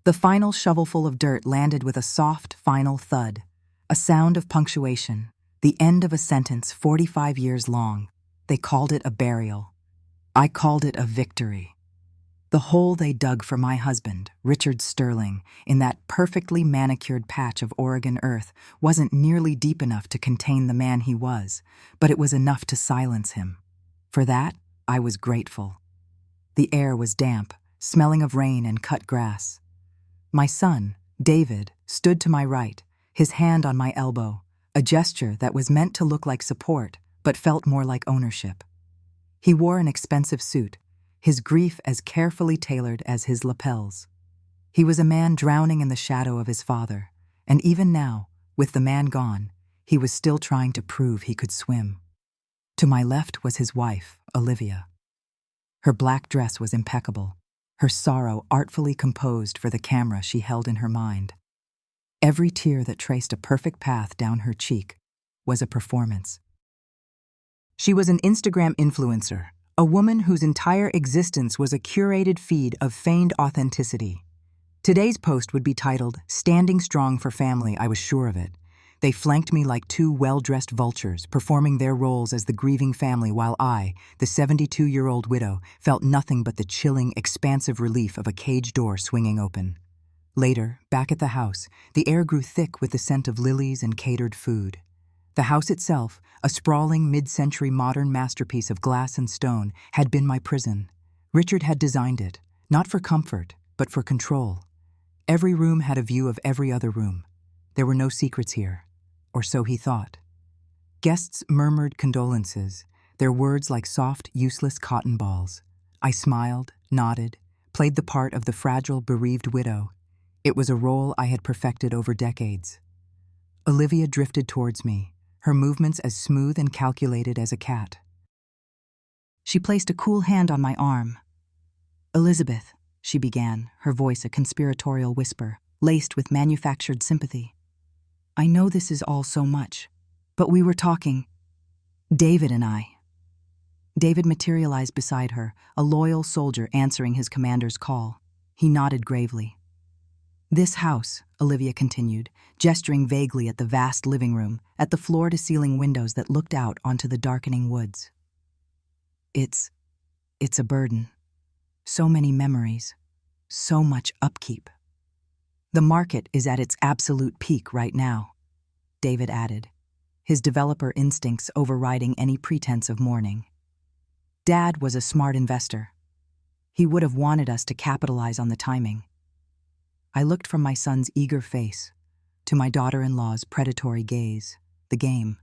The final shovelful of dirt landed with a soft, final thud, a sound of punctuation, the end of a sentence 45 years long. They called it a burial. I called it a victory. The hole they dug for my husband, Richard Sterling, in that perfectly manicured patch of Oregon earth wasn't nearly deep enough to contain the man he was, but it was enough to silence him. For that, I was grateful. The air was damp, smelling of rain and cut grass. My son, David, stood to my right, his hand on my elbow, a gesture that was meant to look like support, but felt more like ownership. He wore an expensive suit, his grief as carefully tailored as his lapels. He was a man drowning in the shadow of his father, and even now, with the man gone, he was still trying to prove he could swim. To my left was his wife, Olivia. Her black dress was impeccable, her sorrow artfully composed for the camera she held in her mind. Every tear that traced a perfect path down her cheek was a performance. She was an Instagram influencer, a woman whose entire existence was a curated feed of feigned authenticity. Today's post would be titled, "Standing Strong for Family, I Was Sure of It." They flanked me like two well-dressed vultures, performing their roles as the grieving family while I, the 72-year-old widow, felt nothing but the chilling, expansive relief of a cage door swinging open. Later, back at the house, the air grew thick with the scent of lilies and catered food. The house itself, a sprawling mid-century modern masterpiece of glass and stone, had been my prison. Richard had designed it, not for comfort, but for control. Every room had a view of every other room. There were no secrets here, or so he thought. Guests murmured condolences, their words like soft, useless cotton balls. I smiled, nodded, played the part of the fragile, bereaved widow. It was a role I had perfected over decades. Olivia drifted towards me, her movements as smooth and calculated as a cat. She placed a cool hand on my arm. "Elizabeth," she began, her voice a conspiratorial whisper, laced with manufactured sympathy. "I know this is all so much, but we were talking, David and I." David materialized beside her, a loyal soldier answering his commander's call. He nodded gravely. "This house," Olivia continued, gesturing vaguely at the vast living room, at the floor-to-ceiling windows that looked out onto the darkening woods. It's a burden. So many memories. So much upkeep. The market is at its absolute peak right now," David added, his developer instincts overriding any pretense of mourning. "Dad was a smart investor. He would have wanted us to capitalize on the timing." I looked from my son's eager face to my daughter-in-law's predatory gaze. The game.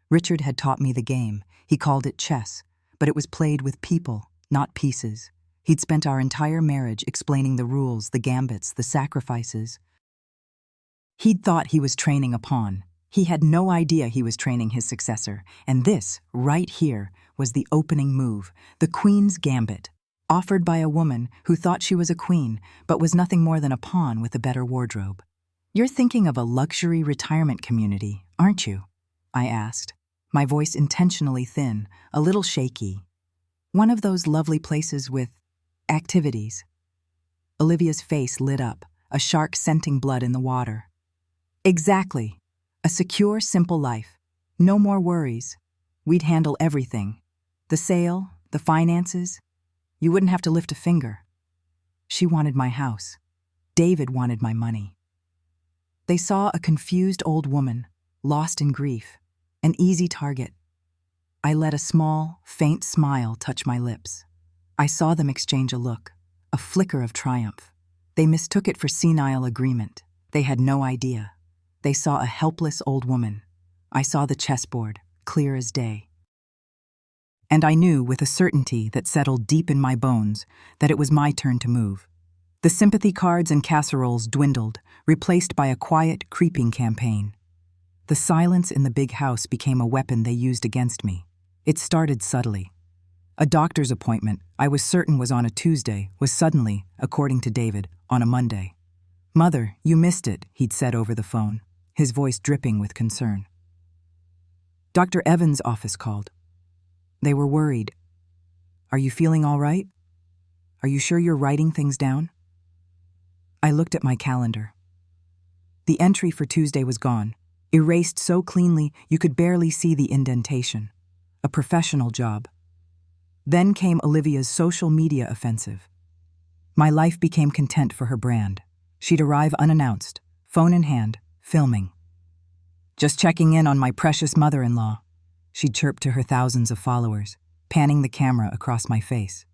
Richard had taught me the game. He called it chess, but it was played with people, not pieces. He'd spent our entire marriage explaining the rules, the gambits, the sacrifices. He'd thought he was training a pawn. He had no idea he was training his successor, and this, right here, was the opening move, the Queen's Gambit, offered by a woman who thought she was a queen, but was nothing more than a pawn with a better wardrobe. "You're thinking of a luxury retirement community, aren't you?" I asked, my voice intentionally thin, a little shaky. "One of those lovely places with activities." Olivia's face lit up, a shark scenting blood in the water. "Exactly. A secure, simple life. No more worries. We'd handle everything. The sale, the finances. You wouldn't have to lift a finger." She wanted my house. David wanted my money. They saw a confused old woman, lost in grief, an easy target. I let a small, faint smile touch my lips. I saw them exchange a look, a flicker of triumph. They mistook it for senile agreement. They had no idea. They saw a helpless old woman. I saw the chessboard, clear as day. And I knew with a certainty that settled deep in my bones that it was my turn to move. The sympathy cards and casseroles dwindled, replaced by a quiet, creeping campaign. The silence in the big house became a weapon they used against me. It started subtly. A doctor's appointment I was certain was on a Tuesday was suddenly, according to David, on a Monday. "Mother, you missed it," he'd said over the phone, his voice dripping with concern. Dr. Evans' office called. They were worried. "Are you feeling all right? Are you sure you're writing things down?" I looked at my calendar. The entry for Tuesday was gone, erased so cleanly you could barely see the indentation. A professional job. Then came Olivia's social media offensive. My life became content for her brand. She'd arrive unannounced, phone in hand, filming. "Just checking in on my precious mother-in-law," she'd chirp to her thousands of followers, panning the camera across my face.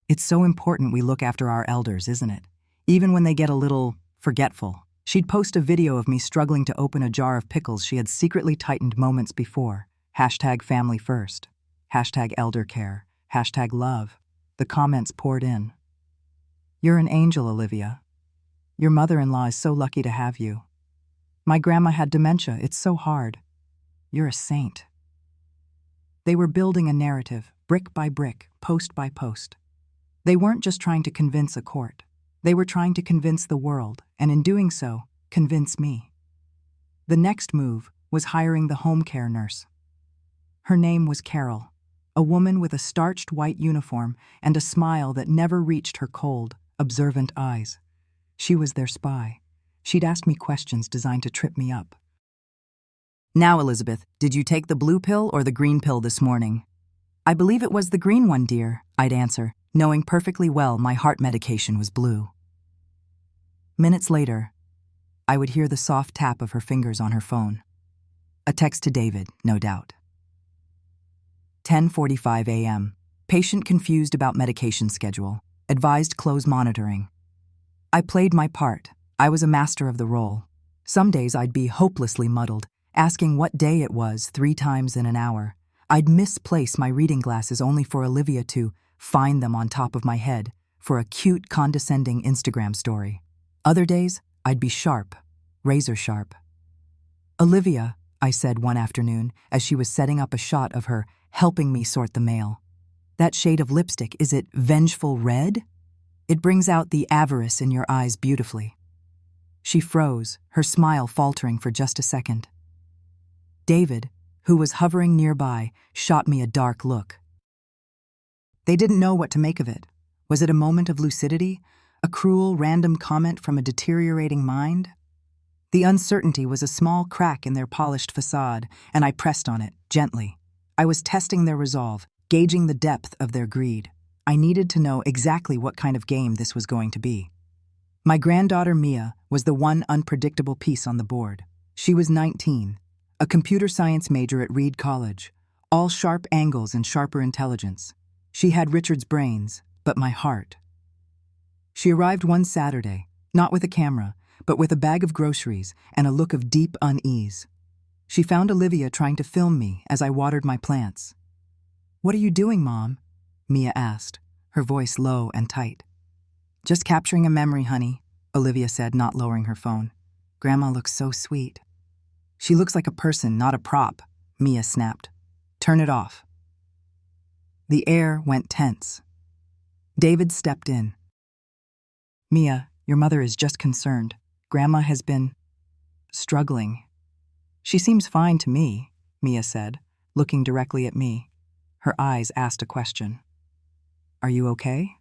It's so important we look after our elders, isn't it? Even when they get a little forgetful. She'd post a video of me struggling to open a jar of pickles she had secretly tightened moments before. #family first. #elder care. #love. The comments poured in. "You're an angel, Olivia. Your mother-in-law is so lucky to have you. My grandma had dementia, it's so hard. You're a saint." They were building a narrative, brick by brick, post by post. They weren't just trying to convince a court. They were trying to convince the world, and in doing so, convince me. The next move was hiring the home care nurse. Her name was Carol, a woman with a starched white uniform and a smile that never reached her cold, observant eyes. She was their spy. She'd ask me questions designed to trip me up. "Now, Elizabeth, did you take the blue pill or the green pill this morning?" "I believe it was the green one, dear," I'd answer, knowing perfectly well my heart medication was blue. Minutes later, I would hear the soft tap of her fingers on her phone. A text to David, no doubt. 10:45 a.m. Patient confused about medication schedule. Advised close monitoring. I played my part. I was a master of the role. Some days I'd be hopelessly muddled, asking what day it was 3 times in an hour. I'd misplace my reading glasses only for Olivia to find them on top of my head for a cute, condescending Instagram story. Other days, I'd be sharp, razor sharp. "Olivia," I said one afternoon as she was setting up a shot of her helping me sort the mail. "That shade of lipstick, is it vengeful red? It brings out the avarice in your eyes beautifully." She froze, her smile faltering for just a second. David, who was hovering nearby, shot me a dark look. They didn't know what to make of it. Was it a moment of lucidity? A cruel, random comment from a deteriorating mind? The uncertainty was a small crack in their polished facade, and I pressed on it, gently. I was testing their resolve, gauging the depth of their greed. I needed to know exactly what kind of game this was going to be. My granddaughter Mia was the one unpredictable piece on the board. She was 19, a computer science major at Reed College, all sharp angles and sharper intelligence. She had Richard's brains, but my heart. She arrived one Saturday, not with a camera, but with a bag of groceries and a look of deep unease. She found Olivia trying to film me as I watered my plants. "What are you doing, Mom?" Mia asked, her voice low and tight. "Just capturing a memory, honey," Olivia said, not lowering her phone. "Grandma looks so sweet." "She looks like a person, not a prop," Mia snapped. "Turn it off." The air went tense. David stepped in. "Mia, your mother is just concerned. Grandma has been struggling." "She seems fine to me," Mia said, looking directly at me. Her eyes asked a question. "Are you okay?"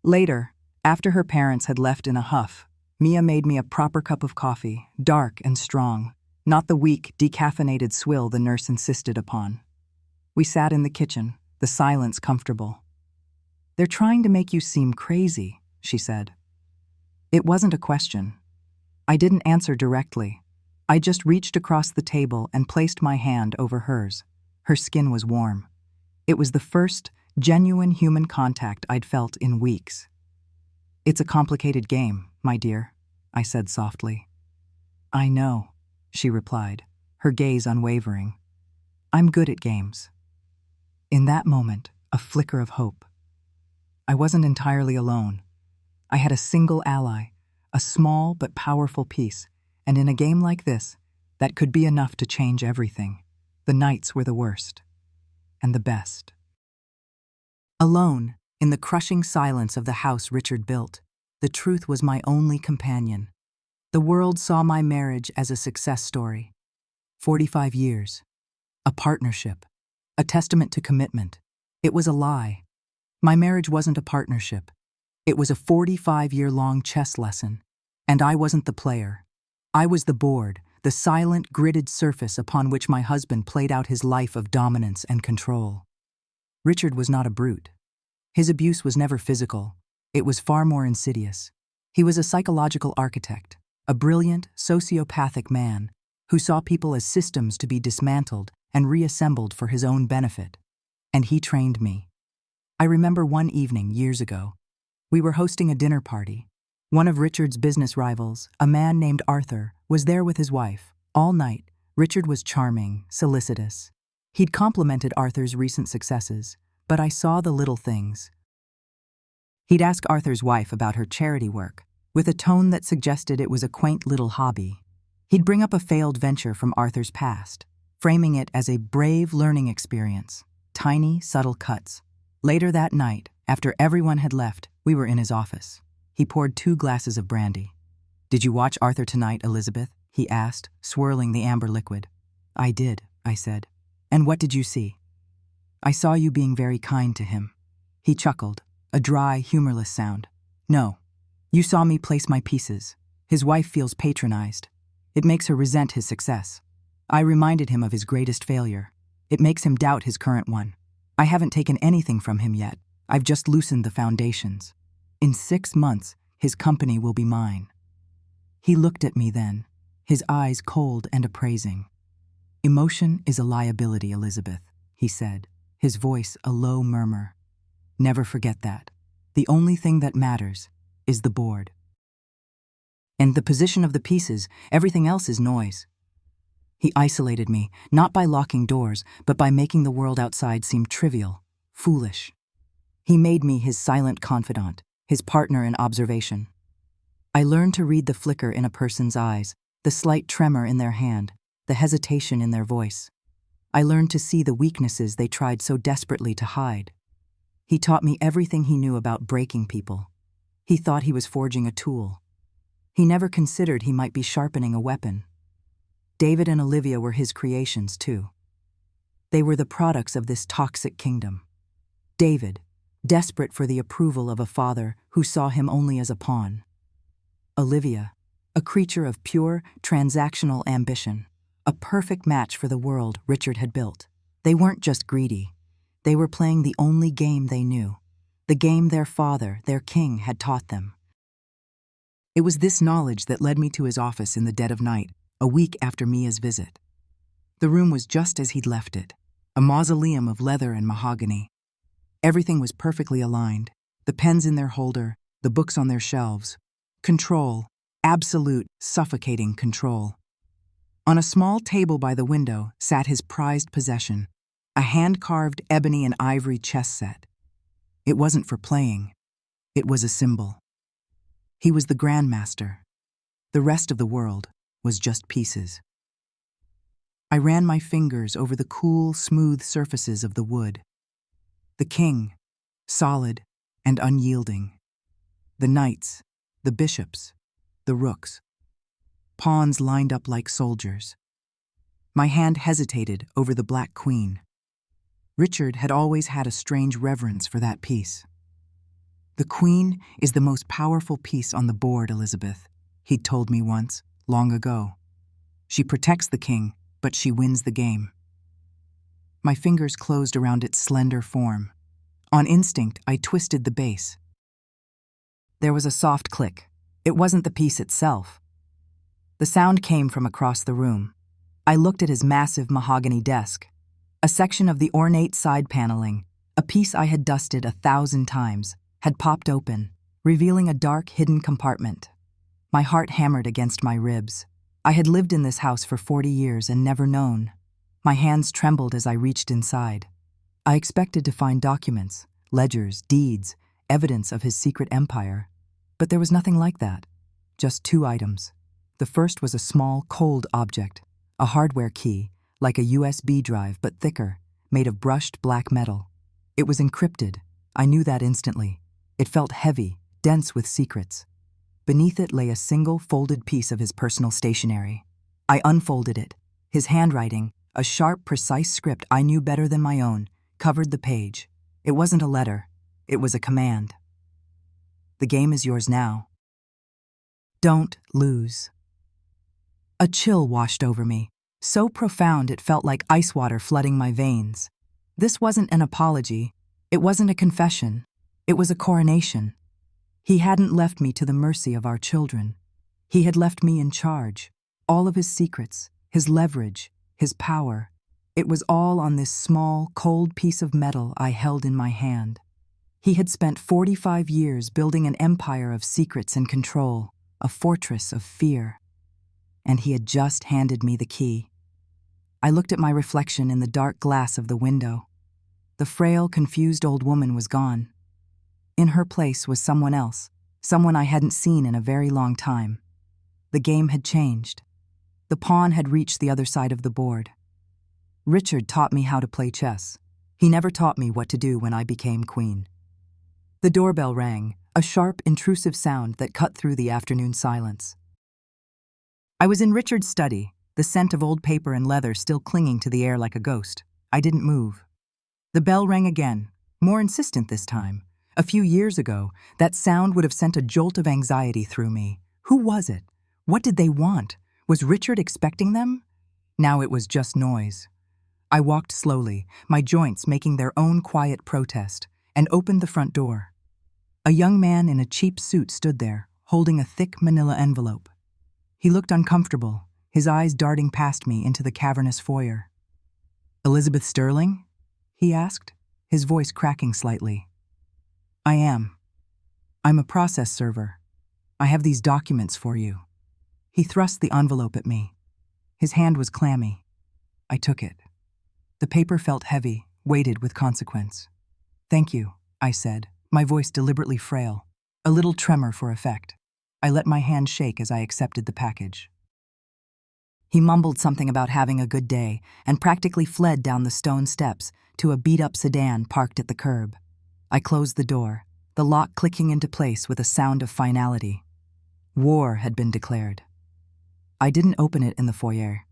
Later, after her parents had left in a huff, Mia made me a proper cup of coffee, dark and strong, not the weak, decaffeinated swill the nurse insisted upon. We sat in the kitchen, the silence comfortable. "They're trying to make you seem crazy," she said. It wasn't a question. I didn't answer directly. I just reached across the table and placed my hand over hers. Her skin was warm. It was the first genuine human contact I'd felt in weeks. "It's a complicated game, my dear," I said softly. "I know," she replied, her gaze unwavering. "I'm good at games." In that moment, a flicker of hope. I wasn't entirely alone. I had a single ally, a small but powerful piece, and in a game like this, that could be enough to change everything. The nights were the worst, and the best. Alone, in the crushing silence of the house Richard built, the truth was my only companion. The world saw my marriage as a success story. 45 years. A partnership. A testament to commitment. It was a lie. My marriage wasn't a partnership. It was a 45-year-long chess lesson, and I wasn't the player. I was the board, the silent, gridded surface upon which my husband played out his life of dominance and control. Richard was not a brute. His abuse was never physical. It was far more insidious. He was a psychological architect, a brilliant, sociopathic man who saw people as systems to be dismantled and reassembled for his own benefit. And he trained me. I remember one evening years ago. We were hosting a dinner party. One of Richard's business rivals, a man named Arthur, was there with his wife. All night, Richard was charming, solicitous. He'd complimented Arthur's recent successes, but I saw the little things. He'd ask Arthur's wife about her charity work, with a tone that suggested it was a quaint little hobby. He'd bring up a failed venture from Arthur's past, framing it as a brave learning experience, tiny, subtle cuts. Later that night, after everyone had left, we were in his office. He poured 2 glasses of brandy. "Did you watch Arthur tonight, Elizabeth?" he asked, swirling the amber liquid. "I did," I said. "And what did you see?" "I saw you being very kind to him." He chuckled, a dry, humorless sound. "No, you saw me place my pieces. His wife feels patronized. It makes her resent his success. I reminded him of his greatest failure. It makes him doubt his current one. I haven't taken anything from him yet. I've just loosened the foundations. In 6 months, his company will be mine." He looked at me then, his eyes cold and appraising. "Emotion is a liability, Elizabeth," he said, his voice a low murmur. "Never forget that. The only thing that matters is the board. And the position of the pieces, everything else is noise." He isolated me, not by locking doors, but by making the world outside seem trivial, foolish. He made me his silent confidant, his partner in observation. I learned to read the flicker in a person's eyes, the slight tremor in their hand, the hesitation in their voice. I learned to see the weaknesses they tried so desperately to hide. He taught me everything he knew about breaking people. He thought he was forging a tool. He never considered he might be sharpening a weapon. David and Olivia were his creations, too. They were the products of this toxic kingdom. David, desperate for the approval of a father who saw him only as a pawn. Olivia, a creature of pure, transactional ambition, a perfect match for the world Richard had built. They weren't just greedy. They were playing the only game they knew, the game their father, their king, had taught them. It was this knowledge that led me to his office in the dead of night, a week after Mia's visit. The room was just as he'd left it, a mausoleum of leather and mahogany. Everything was perfectly aligned, the pens in their holder, the books on their shelves. Control, absolute, suffocating control. On a small table by the window sat his prized possession, a hand-carved ebony and ivory chess set. It wasn't for playing. It was a symbol. He was the grandmaster. The rest of the world was just pieces. I ran my fingers over the cool, smooth surfaces of the wood. The king, solid and unyielding. The knights, the bishops, the rooks. Pawns lined up like soldiers. My hand hesitated over the Black Queen. Richard had always had a strange reverence for that piece. "The Queen is the most powerful piece on the board, Elizabeth," he'd told me once, long ago. "She protects the king, but she wins the game." My fingers closed around its slender form. On instinct, I twisted the base. There was a soft click. It wasn't the piece itself. The sound came from across the room. I looked at his massive mahogany desk. A section of the ornate side paneling, a piece I had dusted 1,000 times, had popped open, revealing a dark, hidden compartment. My heart hammered against my ribs. I had lived in this house for 40 years and never known. My hands trembled as I reached inside. I expected to find documents, ledgers, deeds, evidence of his secret empire. But there was nothing like that. Just 2 items. The first was a small, cold object, a hardware key, like a USB drive but thicker, made of brushed black metal. It was encrypted. I knew that instantly. It felt heavy, dense with secrets. Beneath it lay a single folded piece of his personal stationery. I unfolded it. His handwriting, a sharp, precise script I knew better than my own, covered the page. It wasn't a letter. It was a command. The game is yours now. Don't lose. A chill washed over me, so profound it felt like ice water flooding my veins. This wasn't an apology. It wasn't a confession. It was a coronation. He hadn't left me to the mercy of our children. He had left me in charge. All of his secrets, his leverage, his power. It was all on this small, cold piece of metal I held in my hand. He had spent 45 years building an empire of secrets and control, a fortress of fear. And he had just handed me the key. I looked at my reflection in the dark glass of the window. The frail, confused old woman was gone. In her place was someone else, someone I hadn't seen in a very long time. The game had changed. The pawn had reached the other side of the board. Richard taught me how to play chess. He never taught me what to do when I became queen. The doorbell rang, a sharp, intrusive sound that cut through the afternoon silence. I was in Richard's study, the scent of old paper and leather still clinging to the air like a ghost. I didn't move. The bell rang again, more insistent this time. A few years ago, that sound would have sent a jolt of anxiety through me. Who was it? What did they want? Was Richard expecting them? Now it was just noise. I walked slowly, my joints making their own quiet protest, and opened the front door. A young man in a cheap suit stood there, holding a thick manila envelope. He looked uncomfortable, his eyes darting past me into the cavernous foyer. "Elizabeth Sterling?" he asked, his voice cracking slightly. "I am. I'm a process server. I have these documents for you." He thrust the envelope at me. His hand was clammy. I took it. The paper felt heavy, weighted with consequence. "Thank you," I said, my voice deliberately frail, a little tremor for effect. I let my hand shake as I accepted the package. He mumbled something about having a good day and practically fled down the stone steps to a beat-up sedan parked at the curb. I closed the door, the lock clicking into place with a sound of finality. War had been declared. I didn't open it in the foyer.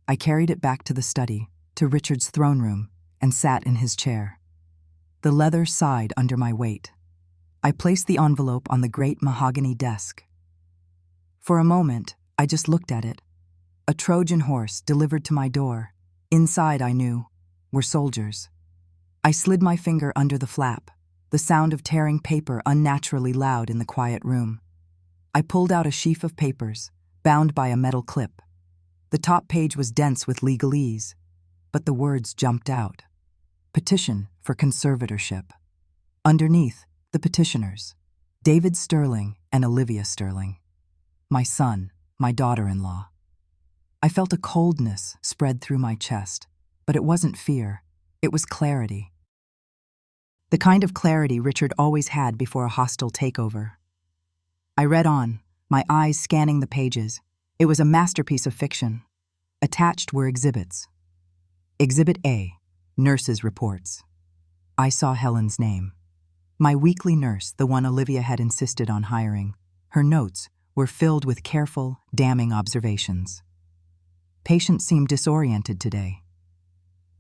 I carried it back to the study, to Richard's throne room, and sat in his chair. The leather sighed under my weight. I placed the envelope on the great mahogany desk. For a moment, I just looked at it. A Trojan horse delivered to my door. Inside, I knew, were soldiers. I slid my finger under the flap, the sound of tearing paper unnaturally loud in the quiet room. I pulled out a sheaf of papers, bound by a metal clip. The top page was dense with legalese, but the words jumped out. Petition for conservatorship. Underneath, the petitioners, David Sterling and Olivia Sterling. My son, my daughter-in-law. I felt a coldness spread through my chest, but it wasn't fear, it was clarity. The kind of clarity Richard always had before a hostile takeover. I read on, my eyes scanning the pages. It was a masterpiece of fiction. Attached were exhibits. Exhibit A, nurses' reports. I saw Helen's name. My weekly nurse, the one Olivia had insisted on hiring. Her notes were filled with careful, damning observations. Patient seemed disoriented today.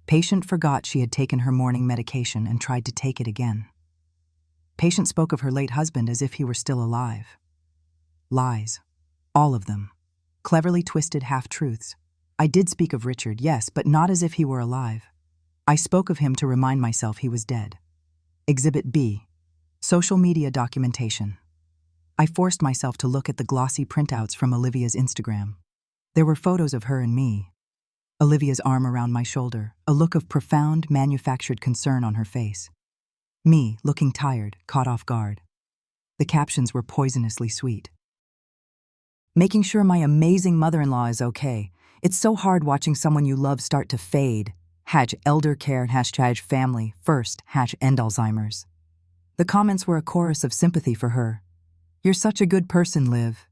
Patient forgot she had taken her morning medication and tried to take it again. Patient spoke of her late husband as if he were still alive. Lies. All of them. Cleverly twisted half-truths. I did speak of Richard, yes, but not as if he were alive. I spoke of him to remind myself he was dead. Exhibit B. Social media documentation. I forced myself to look at the glossy printouts from Olivia's Instagram. There were photos of her and me. Olivia's arm around my shoulder, a look of profound, manufactured concern on her face. Me, looking tired, caught off guard. The captions were poisonously sweet. Making sure my amazing mother-in-law is okay. It's so hard watching someone you love start to fade. #elder care, #family, first, #end Alzheimer's. The comments were a chorus of sympathy for her. "You're such a good person, Liv.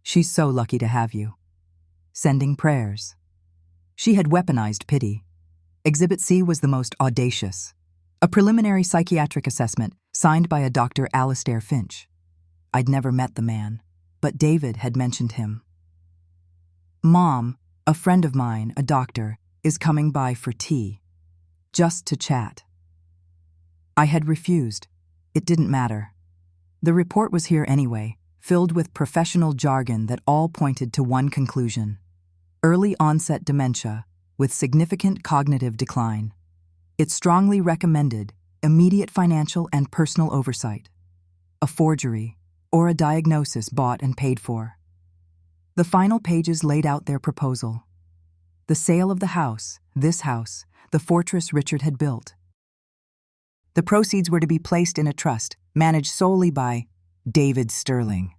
She's so lucky to have you." Sending prayers. She had weaponized pity. Exhibit C was the most audacious. A preliminary psychiatric assessment signed by a Dr. Alastair Finch. I'd never met the man, but David had mentioned him. Mom, a friend of mine, a doctor, is coming by for tea. Just to chat. I had refused. It didn't matter. The report was here anyway, filled with professional jargon that all pointed to one conclusion: early onset dementia with significant cognitive decline. It strongly recommended immediate financial and personal oversight. A forgery, or a diagnosis bought and paid for. The final pages laid out their proposal. The sale of the house, this house, the fortress Richard had built. The proceeds were to be placed in a trust, managed solely by David Sterling.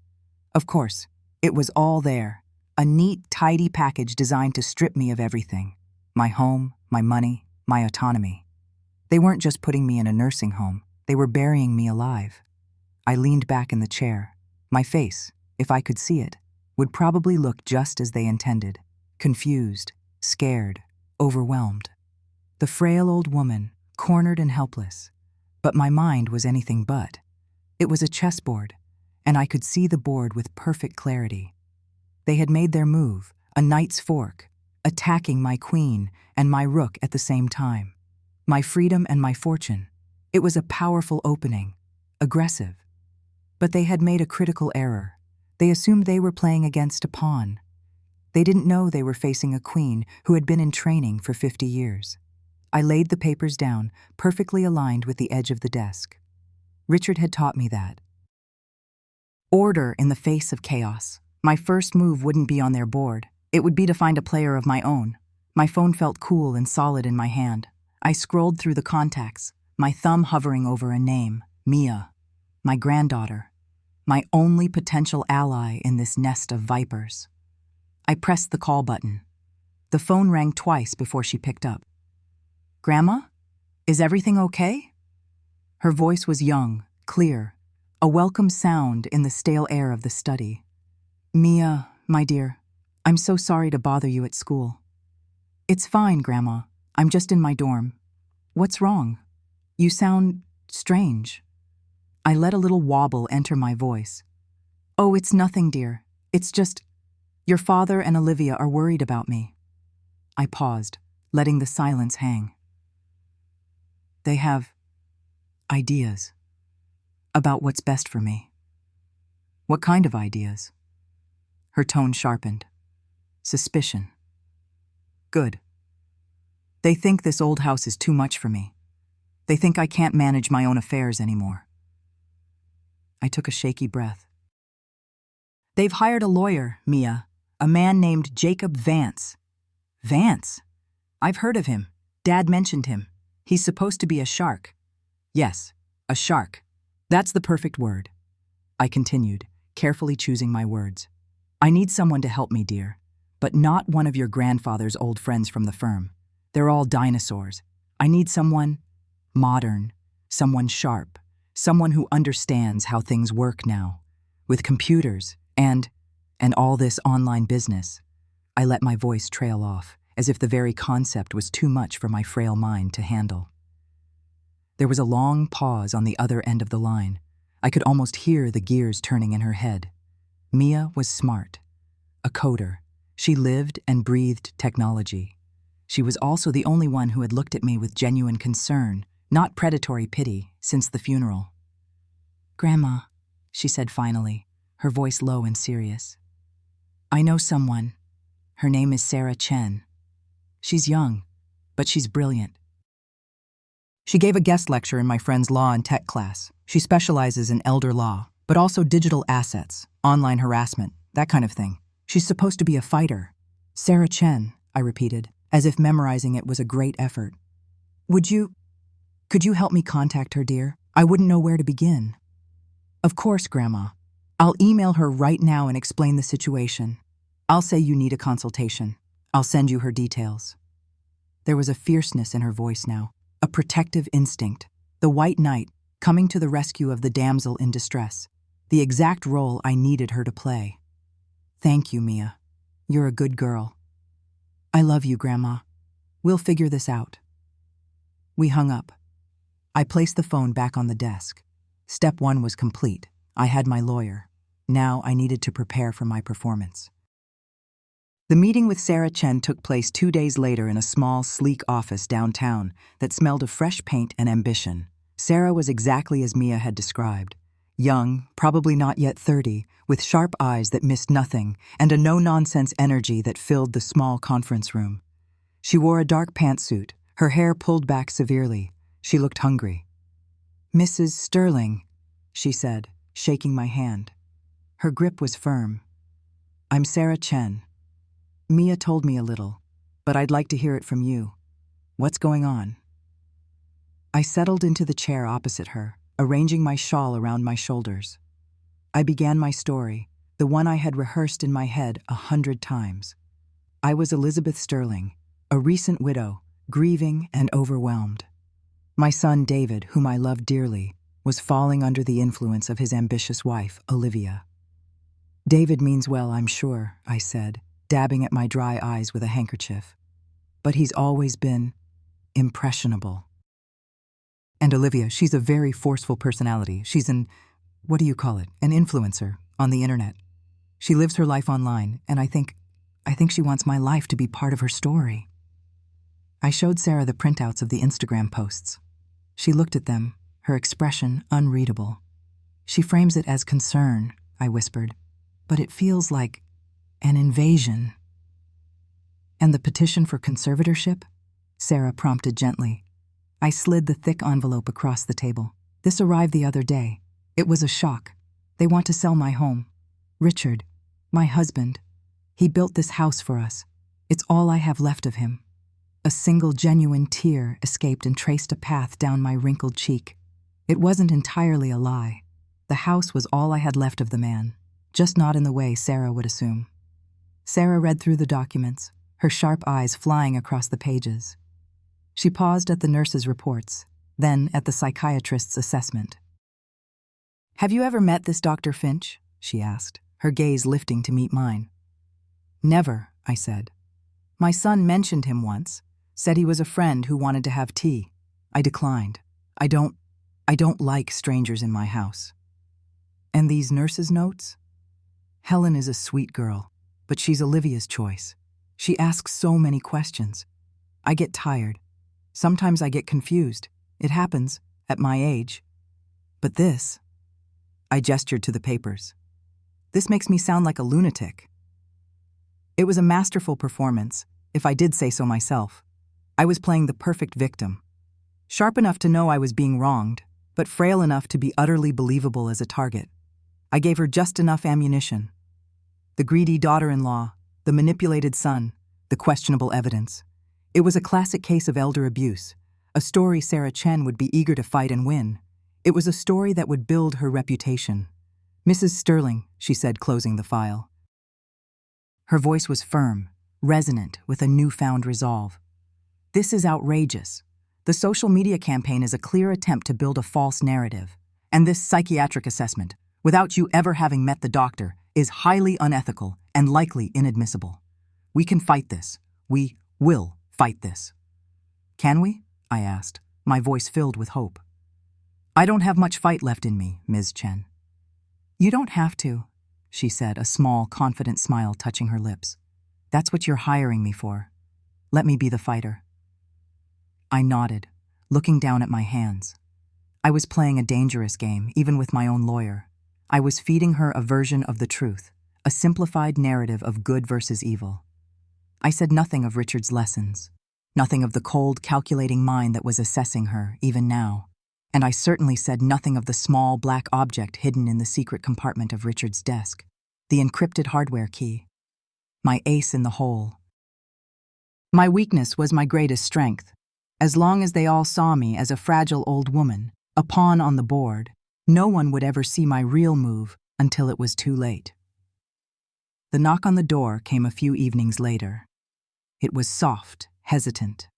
Of course, it was all there, a neat, tidy package designed to strip me of everything: my home, my money, my autonomy. They weren't just putting me in a nursing home, they were burying me alive. I leaned back in the chair. My face, if I could see it, would probably look just as they intended: confused, scared, overwhelmed. The frail old woman, cornered and helpless. But my mind was anything but. It was a chessboard, and I could see the board with perfect clarity. They had made their move, a knight's fork, attacking my queen and my rook at the same time. My freedom and my fortune. It was a powerful opening, aggressive. But they had made a critical error. They assumed they were playing against a pawn. They didn't know they were facing a queen who had been in training for 50 years. I laid the papers down, perfectly aligned with the edge of the desk. Richard had taught me that. Order in the face of chaos. My first move wouldn't be on their board. It would be to find a player of my own. My phone felt cool and solid in my hand. I scrolled through the contacts, my thumb hovering over a name: Mia, my granddaughter, my only potential ally in this nest of vipers. I pressed the call button. The phone rang twice before she picked up. "Grandma? Is everything okay?" Her voice was young, clear, a welcome sound in the stale air of the study. "Mia, my dear, I'm so sorry to bother you at school." "It's fine, Grandma. I'm just in my dorm." "What's wrong? You sound strange." I let a little wobble enter my voice. "Oh, it's nothing, dear. It's just, your father and Olivia are worried about me." I paused, letting the silence hang. "They have ideas about what's best for me." "What kind of ideas?" Her tone sharpened. "Suspicion." "Good. They think this old house is too much for me. They think I can't manage my own affairs anymore." I took a shaky breath. "They've hired a lawyer, Mia, a man named Jacob Vance." "Vance? I've heard of him. Dad mentioned him. He's supposed to be a shark." "Yes, a shark. That's the perfect word." I continued, carefully choosing my words. "I need someone to help me, dear, but not one of your grandfather's old friends from the firm. They're all dinosaurs. I need someone modern, someone sharp, someone who understands how things work now, with computers and all this online business." I let my voice trail off, as if the very concept was too much for my frail mind to handle. There was a long pause on the other end of the line. I could almost hear the gears turning in her head. Mia was smart, a coder. She lived and breathed technology. She was also the only one who had looked at me with genuine concern, not predatory pity, since the funeral. "Grandma," she said finally, her voice low and serious. "I know someone. Her name is Sarah Chen. She's young, but she's brilliant. She gave a guest lecture in my friend's law and tech class. She specializes in elder law, but also digital assets, online harassment, that kind of thing. She's supposed to be a fighter." "Sarah Chen," I repeated, as if memorizing it was a great effort. Could you help me contact her, dear? I wouldn't know where to begin." "Of course, Grandma. I'll email her right now and explain the situation. I'll say you need a consultation. I'll send you her details." There was a fierceness in her voice now, a protective instinct, the white knight coming to the rescue of the damsel in distress, the exact role I needed her to play. "Thank you, Mia. You're a good girl." "I love you, Grandma. We'll figure this out." We hung up. I placed the phone back on the desk. Step 1 was complete. I had my lawyer. Now I needed to prepare for my performance. The meeting with Sarah Chen took place 2 days later in a small, sleek office downtown that smelled of fresh paint and ambition. Sarah was exactly as Mia had described. young, probably not yet 30, with sharp eyes that missed nothing and a no-nonsense energy that filled the small conference room. She wore a dark pantsuit, her hair pulled back severely. She looked hungry. "Mrs. Sterling," she said, shaking my hand. Her grip was firm. "I'm Sarah Chen. Mia told me a little, but I'd like to hear it from you. What's going on?" I settled into the chair opposite her, arranging my shawl around my shoulders. I began my story, the one I had rehearsed in my head 100 times. I was Elizabeth Sterling, a recent widow, grieving and overwhelmed. My son David, whom I loved dearly, was falling under the influence of his ambitious wife, Olivia. "David means well, I'm sure," I said, dabbing at my dry eyes with a handkerchief. "But he's always been impressionable. And Olivia, she's a very forceful personality. She's an influencer on the internet. She lives her life online, and I think she wants my life to be part of her story." I showed Sarah the printouts of the Instagram posts. She looked at them, her expression unreadable. "She frames it as concern," I whispered, "but it feels like an invasion." "And the petition for conservatorship?" Sarah prompted gently. I slid the thick envelope across the table. "This arrived the other day. It was a shock. They want to sell my home. Richard, my husband, he built this house for us. It's all I have left of him." A single genuine tear escaped and traced a path down my wrinkled cheek. It wasn't entirely a lie. The house was all I had left of the man, just not in the way Sarah would assume. Sarah read through the documents, her sharp eyes flying across the pages. She paused at the nurse's reports, then at the psychiatrist's assessment. "Have you ever met this Dr. Finch?" she asked, her gaze lifting to meet mine. "Never," I said. "My son mentioned him once, said he was a friend who wanted to have tea. I declined. I don't like strangers in my house." "And these nurses' notes?" "Helen is a sweet girl, but she's Olivia's choice. She asks so many questions. I get tired. Sometimes I get confused. It happens, at my age. But this," I gestured to the papers, "this makes me sound like a lunatic." It was a masterful performance, if I did say so myself. I was playing the perfect victim. Sharp enough to know I was being wronged, but frail enough to be utterly believable as a target. I gave her just enough ammunition. The greedy daughter-in-law, the manipulated son, the questionable evidence. It was a classic case of elder abuse, a story Sarah Chen would be eager to fight and win. It was a story that would build her reputation. "Mrs. Sterling," she said, closing the file. Her voice was firm, resonant with a newfound resolve. "This is outrageous. The social media campaign is a clear attempt to build a false narrative. And this psychiatric assessment, without you ever having met the doctor, is highly unethical and likely inadmissible. We can fight this. We will fight this." "Can we?" I asked, my voice filled with hope. "I don't have much fight left in me, Ms. Chen." "You don't have to," she said, a small, confident smile touching her lips. "That's what you're hiring me for. Let me be the fighter." I nodded, looking down at my hands. I was playing a dangerous game, even with my own lawyer. I was feeding her a version of the truth, a simplified narrative of good versus evil. I said nothing of Richard's lessons, nothing of the cold, calculating mind that was assessing her, even now. And I certainly said nothing of the small, black object hidden in the secret compartment of Richard's desk, the encrypted hardware key. My ace in the hole. My weakness was my greatest strength. As long as they all saw me as a fragile old woman, a pawn on the board, no one would ever see my real move until it was too late. The knock on the door came a few evenings later. It was soft, hesitant.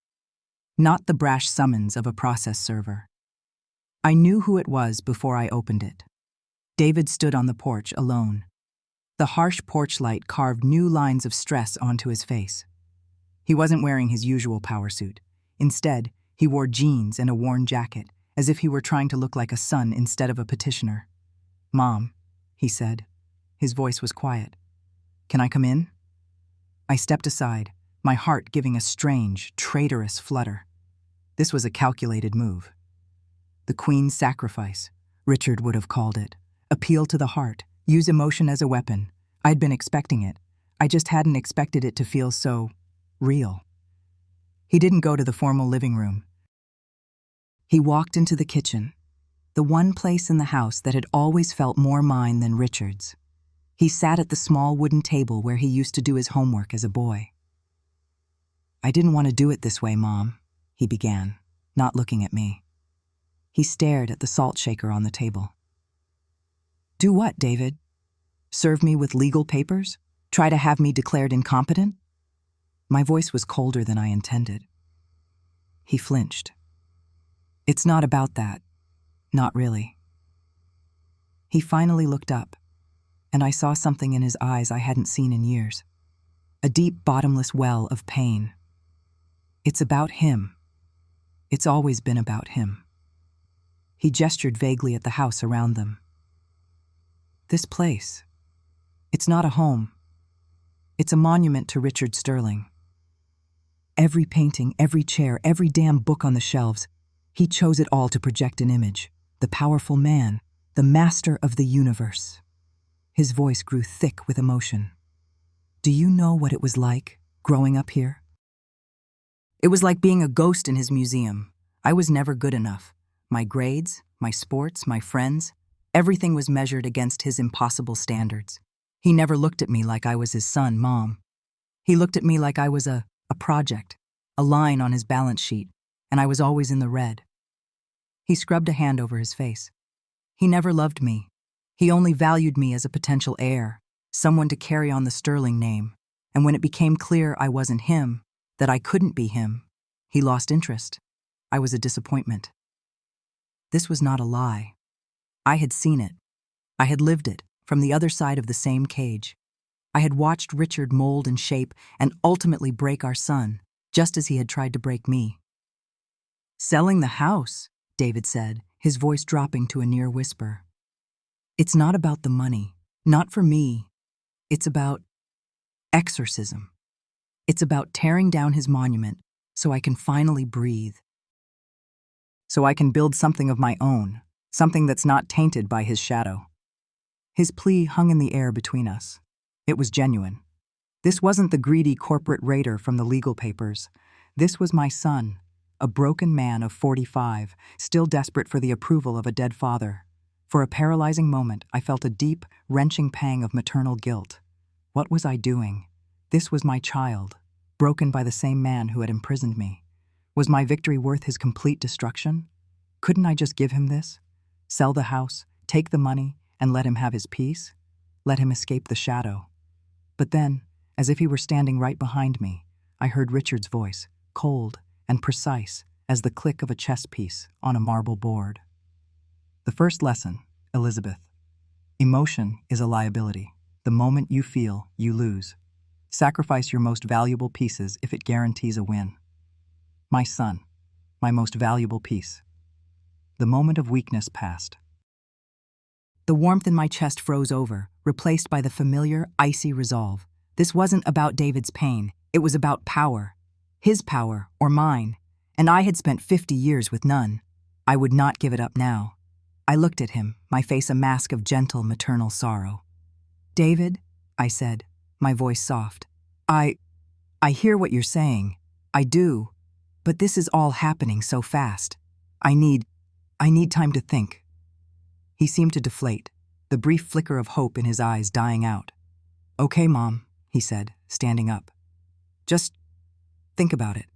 Not the brash summons of a process server. I knew who it was before I opened it. David stood on the porch alone. The harsh porch light carved new lines of stress onto his face. He wasn't wearing his usual power suit. Instead, he wore jeans and a worn jacket, as if he were trying to look like a son instead of a petitioner. "Mom," he said. His voice was quiet. "Can I come in?" I stepped aside, my heart giving a strange, traitorous flutter. This was a calculated move. The Queen's sacrifice, Richard would have called it, Appeal to the heart. Use emotion as a weapon. I'd been expecting it. I just hadn't expected it to feel so real. He didn't go to the formal living room. He walked into the kitchen, the one place in the house that had always felt more mine than Richard's. He sat at the small wooden table where he used to do his homework as a boy. "I didn't want to do it this way, Mom," he began, not looking at me. He stared at the salt shaker on the table. "Do what, David? Serve me with legal papers? Try to have me declared incompetent?" My voice was colder than I intended. He flinched. "It's not about that. Not really." He finally looked up, and I saw something in his eyes I hadn't seen in years. A deep, bottomless well of pain. "It's about him. It's always been about him." He gestured vaguely at the house around them. "This place. It's not a home. It's a monument to Richard Sterling. Every painting, every chair, every damn book on the shelves, he chose it all to project an image. The powerful man, the master of the universe." His voice grew thick with emotion. "Do you know what it was like, growing up here? It was like being a ghost in his museum. I was never good enough. My grades, my sports, my friends, everything was measured against his impossible standards. He never looked at me like I was his son, Mom. He looked at me like I was a project, a line on his balance sheet, and I was always in the red." He scrubbed a hand over his face. "He never loved me. He only valued me as a potential heir, someone to carry on the Sterling name. And when it became clear I wasn't him, that I couldn't be him, he lost interest. I was a disappointment." This was not a lie. I had seen it. I had lived it, from the other side of the same cage. I had watched Richard mold and shape and ultimately break our son, just as he had tried to break me. "Selling the house," David said, his voice dropping to a near whisper. "It's not about the money, not for me. It's about exorcism. It's about tearing down his monument so I can finally breathe. So I can build something of my own, something that's not tainted by his shadow." His plea hung in the air between us. It was genuine. This wasn't the greedy corporate raider from the legal papers. This was my son, a broken man of 45, still desperate for the approval of a dead father. For a paralyzing moment, I felt a deep, wrenching pang of maternal guilt. What was I doing? This was my child, broken by the same man who had imprisoned me. Was my victory worth his complete destruction? Couldn't I just give him this? Sell the house, take the money, and let him have his peace? Let him escape the shadow. But then, as if he were standing right behind me, I heard Richard's voice, cold and precise as the click of a chess piece on a marble board. The first lesson, Elizabeth. Emotion is a liability. The moment you feel, you lose. Sacrifice your most valuable pieces if it guarantees a win. My son, my most valuable piece. The moment of weakness passed. The warmth in my chest froze over, replaced by the familiar, icy resolve. This wasn't about David's pain. It was about power. His power, or mine. And I had spent 50 years with none. I would not give it up now. I looked at him, my face a mask of gentle maternal sorrow. "David," I said, my voice soft. I hear what you're saying. I do. But this is all happening so fast. I need time to think." He seemed to deflate, the brief flicker of hope in his eyes dying out. "Okay, Mom," he said, standing up. "Just think about it."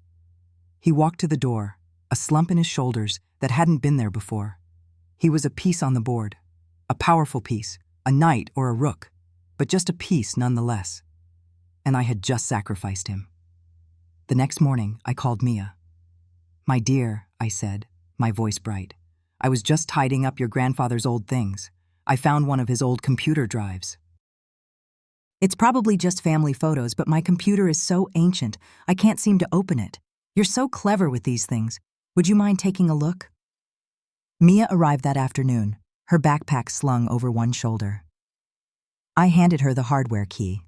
He walked to the door, a slump in his shoulders that hadn't been there before. He was a piece on the board, a powerful piece, a knight or a rook, but just a piece nonetheless. And I had just sacrificed him. The next morning, I called Mia. "My dear," I said, my voice bright, "I was just tidying up your grandfather's old things. I found one of his old computer drives. It's probably just family photos, but my computer is so ancient, I can't seem to open it. You're so clever with these things. Would you mind taking a look?" Mia arrived that afternoon, her backpack slung over one shoulder. I handed her the hardware key.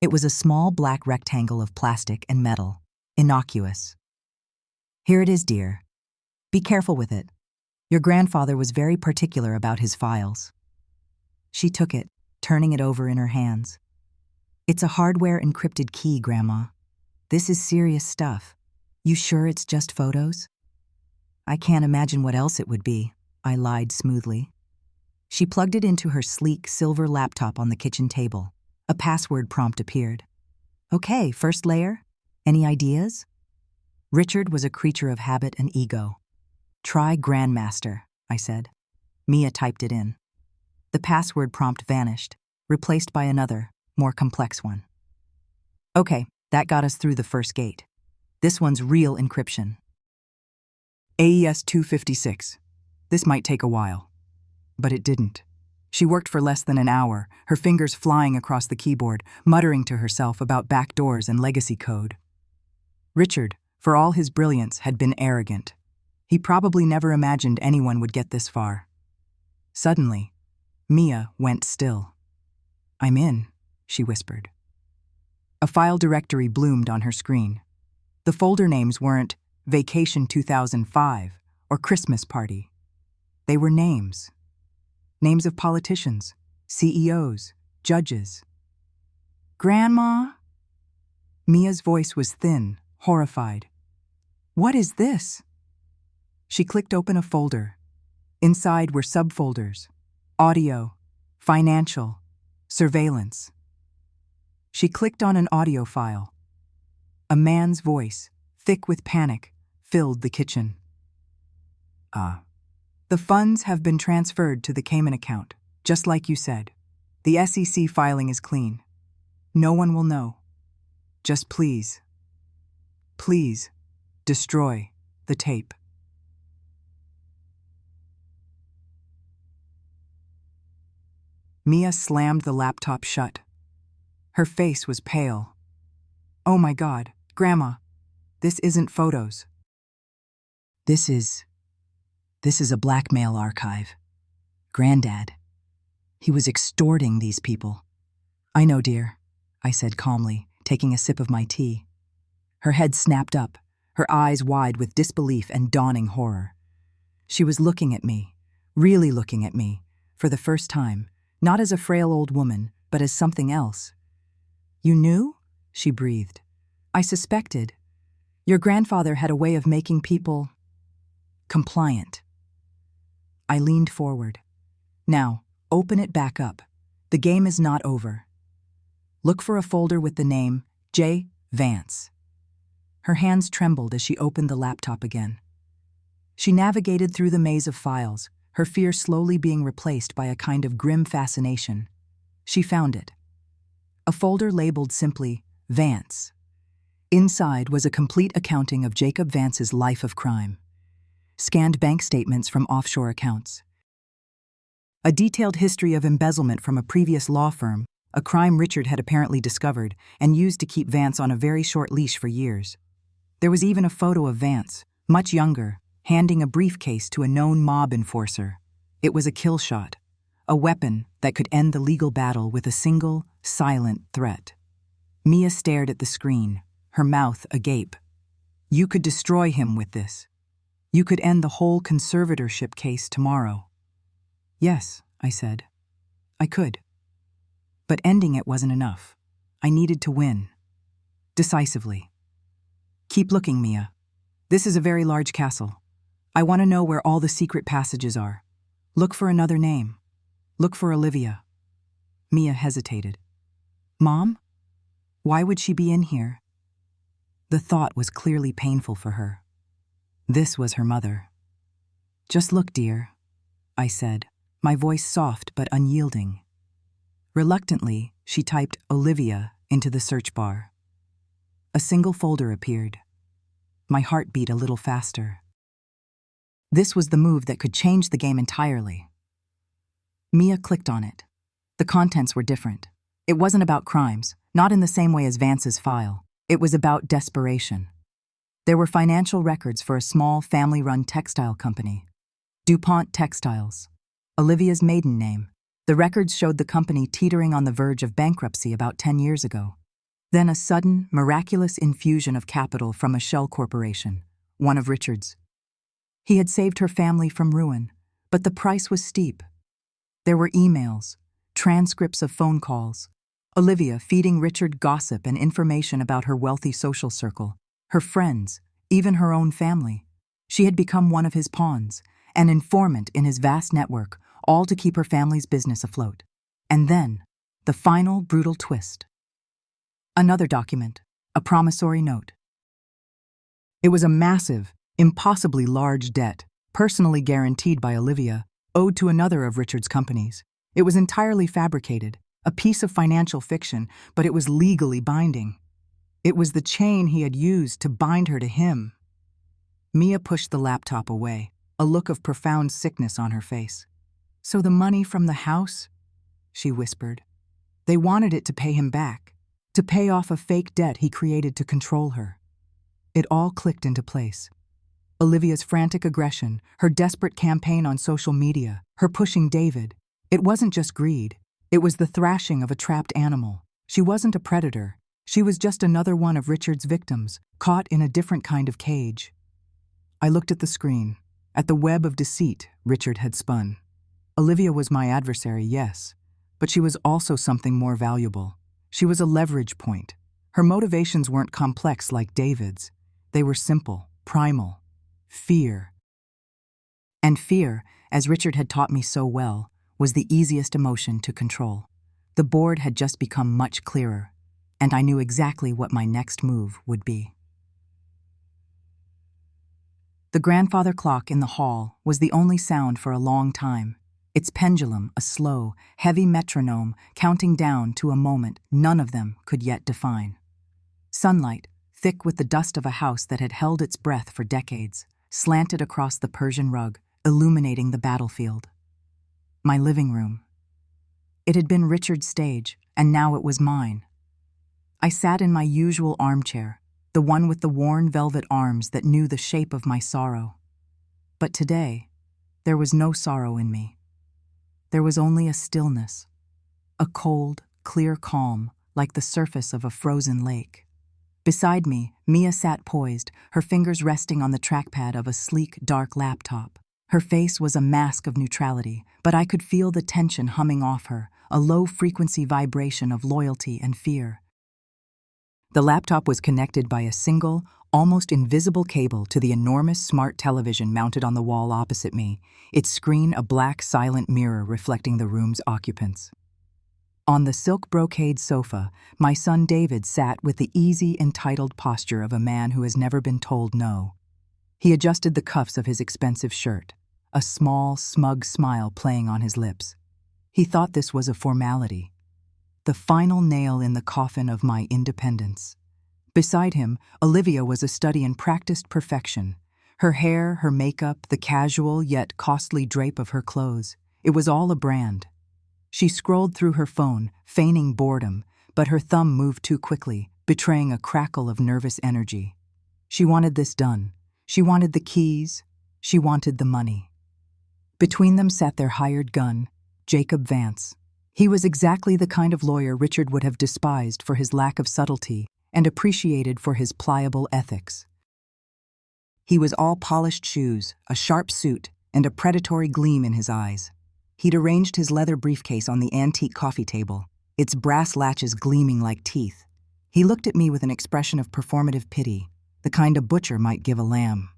It was a small black rectangle of plastic and metal, innocuous. "Here it is, dear. Be careful with it. Your grandfather was very particular about his files." She took it, turning it over in her hands. It's a hardware-encrypted key, Grandma. This is serious stuff. You sure it's just photos? I can't imagine what else it would be, I lied smoothly. She plugged it into her sleek silver laptop on the kitchen table. A password prompt appeared. Okay, first layer. Any ideas? Richard was a creature of habit and ego. Try Grandmaster, I said. Mia typed it in. The password prompt vanished, replaced by another, more complex one. Okay, that got us through the first gate. This one's real encryption. AES 256. This might take a while. But it didn't. She worked for less than an hour, her fingers flying across the keyboard, muttering to herself about backdoors and legacy code. Richard, for all his brilliance, had been arrogant. He probably never imagined anyone would get this far. Suddenly, Mia went still. I'm in, she whispered. A file directory bloomed on her screen. The folder names weren't Vacation 2005 or Christmas Party. They were names. Names of politicians, CEOs, judges. Grandma? Mia's voice was thin, horrified. What is this? She clicked open a folder. Inside were subfolders: audio, financial, surveillance. She clicked on an audio file. A man's voice, thick with panic, filled the kitchen. The funds have been transferred to the Cayman account, just like you said. The SEC filing is clean. No one will know. Just please, destroy the tape. Mia slammed the laptop shut. Her face was pale. Oh my God, Grandma, this isn't photos. This is a blackmail archive. Granddad. He was extorting these people. I know, dear, I said calmly, taking a sip of my tea. Her head snapped up, her eyes wide with disbelief and dawning horror. She was looking at me, really looking at me, for the first time, not as a frail old woman, but as something else. You knew? She breathed. I suspected. Your grandfather had a way of making people compliant. I leaned forward. Now, open it back up. The game is not over. Look for a folder with the name J. Vance. Her hands trembled as she opened the laptop again. She navigated through the maze of files, her fear slowly being replaced by a kind of grim fascination. She found it. A folder labeled simply Vance. Inside was a complete accounting of Jacob Vance's life of crime. Scanned bank statements from offshore accounts. A detailed history of embezzlement from a previous law firm, a crime Richard had apparently discovered and used to keep Vance on a very short leash for years. There was even a photo of Vance, much younger, handing a briefcase to a known mob enforcer. It was a kill shot, a weapon that could end the legal battle with a single, silent threat. Mia stared at the screen, her mouth agape. You could destroy him with this. You could end the whole conservatorship case tomorrow. Yes, I said. I could. But ending it wasn't enough. I needed to win. Decisively. Keep looking, Mia. This is a very large castle. I want to know where all the secret passages are. Look for another name. Look for Olivia. Mia hesitated. Mom? Why would she be in here? The thought was clearly painful for her. This was her mother. Just look, dear, I said, my voice soft but unyielding. Reluctantly, she typed Olivia into the search bar. A single folder appeared. My heart beat a little faster. This was the move that could change the game entirely. Mia clicked on it. The contents were different. It wasn't about crimes, not in the same way as Vance's file. It was about desperation. There were financial records for a small family-run textile company, DuPont Textiles. Olivia's maiden name. The records showed the company teetering on the verge of bankruptcy about 10 years ago. Then a sudden, miraculous infusion of capital from a shell corporation, one of Richard's. He had saved her family from ruin, but the price was steep. There were emails, transcripts of phone calls. Olivia feeding Richard gossip and information about her wealthy social circle, her friends, even her own family. She had become one of his pawns, an informant in his vast network, all to keep her family's business afloat. And then, the final brutal twist. Another document, a promissory note. It was a massive, impossibly large debt, personally guaranteed by Olivia, owed to another of Richard's companies. It was entirely fabricated, a piece of financial fiction, but it was legally binding. It was the chain he had used to bind her to him. Mia pushed the laptop away, a look of profound sickness on her face. "So the money from the house?" she whispered. "They wanted it to pay him back, to pay off a fake debt he created to control her." It all clicked into place. Olivia's frantic aggression, her desperate campaign on social media, her pushing David. It wasn't just greed. It was the thrashing of a trapped animal. She wasn't a predator. She was just another one of Richard's victims, caught in a different kind of cage. I looked at the screen, at the web of deceit Richard had spun. Olivia was my adversary, yes, but she was also something more valuable. She was a leverage point. Her motivations weren't complex like David's. They were simple, primal. Fear. And fear, as Richard had taught me so well, was the easiest emotion to control. The board had just become much clearer, and I knew exactly what my next move would be. The grandfather clock in the hall was the only sound for a long time, its pendulum a slow, heavy metronome counting down to a moment none of them could yet define. Sunlight, thick with the dust of a house that had held its breath for decades, slanted across the Persian rug, illuminating the battlefield. My living room. It had been Richard's stage, and now it was mine. I sat in my usual armchair, the one with the worn velvet arms that knew the shape of my sorrow. But today, there was no sorrow in me. There was only a stillness, a cold, clear calm like the surface of a frozen lake. Beside me, Mia sat poised, her fingers resting on the trackpad of a sleek, dark laptop. Her face was a mask of neutrality, but I could feel the tension humming off her, a low-frequency vibration of loyalty and fear. The laptop was connected by a single, almost invisible cable to the enormous smart television mounted on the wall opposite me, its screen a black, silent mirror reflecting the room's occupants. On the silk brocade sofa, my son David sat with the easy, entitled posture of a man who has never been told no. He adjusted the cuffs of his expensive shirt, a small, smug smile playing on his lips. He thought this was a formality, the final nail in the coffin of my independence. Beside him, Olivia was a study in practiced perfection. Her hair, her makeup, the casual yet costly drape of her clothes. It was all a brand. She scrolled through her phone, feigning boredom, but her thumb moved too quickly, betraying a crackle of nervous energy. She wanted this done. She wanted the keys. She wanted the money. Between them sat their hired gun, Jacob Vance. He was exactly the kind of lawyer Richard would have despised for his lack of subtlety and appreciated for his pliable ethics. He was all polished shoes, a sharp suit, and a predatory gleam in his eyes. He'd arranged his leather briefcase on the antique coffee table, its brass latches gleaming like teeth. He looked at me with an expression of performative pity, the kind a butcher might give a lamb.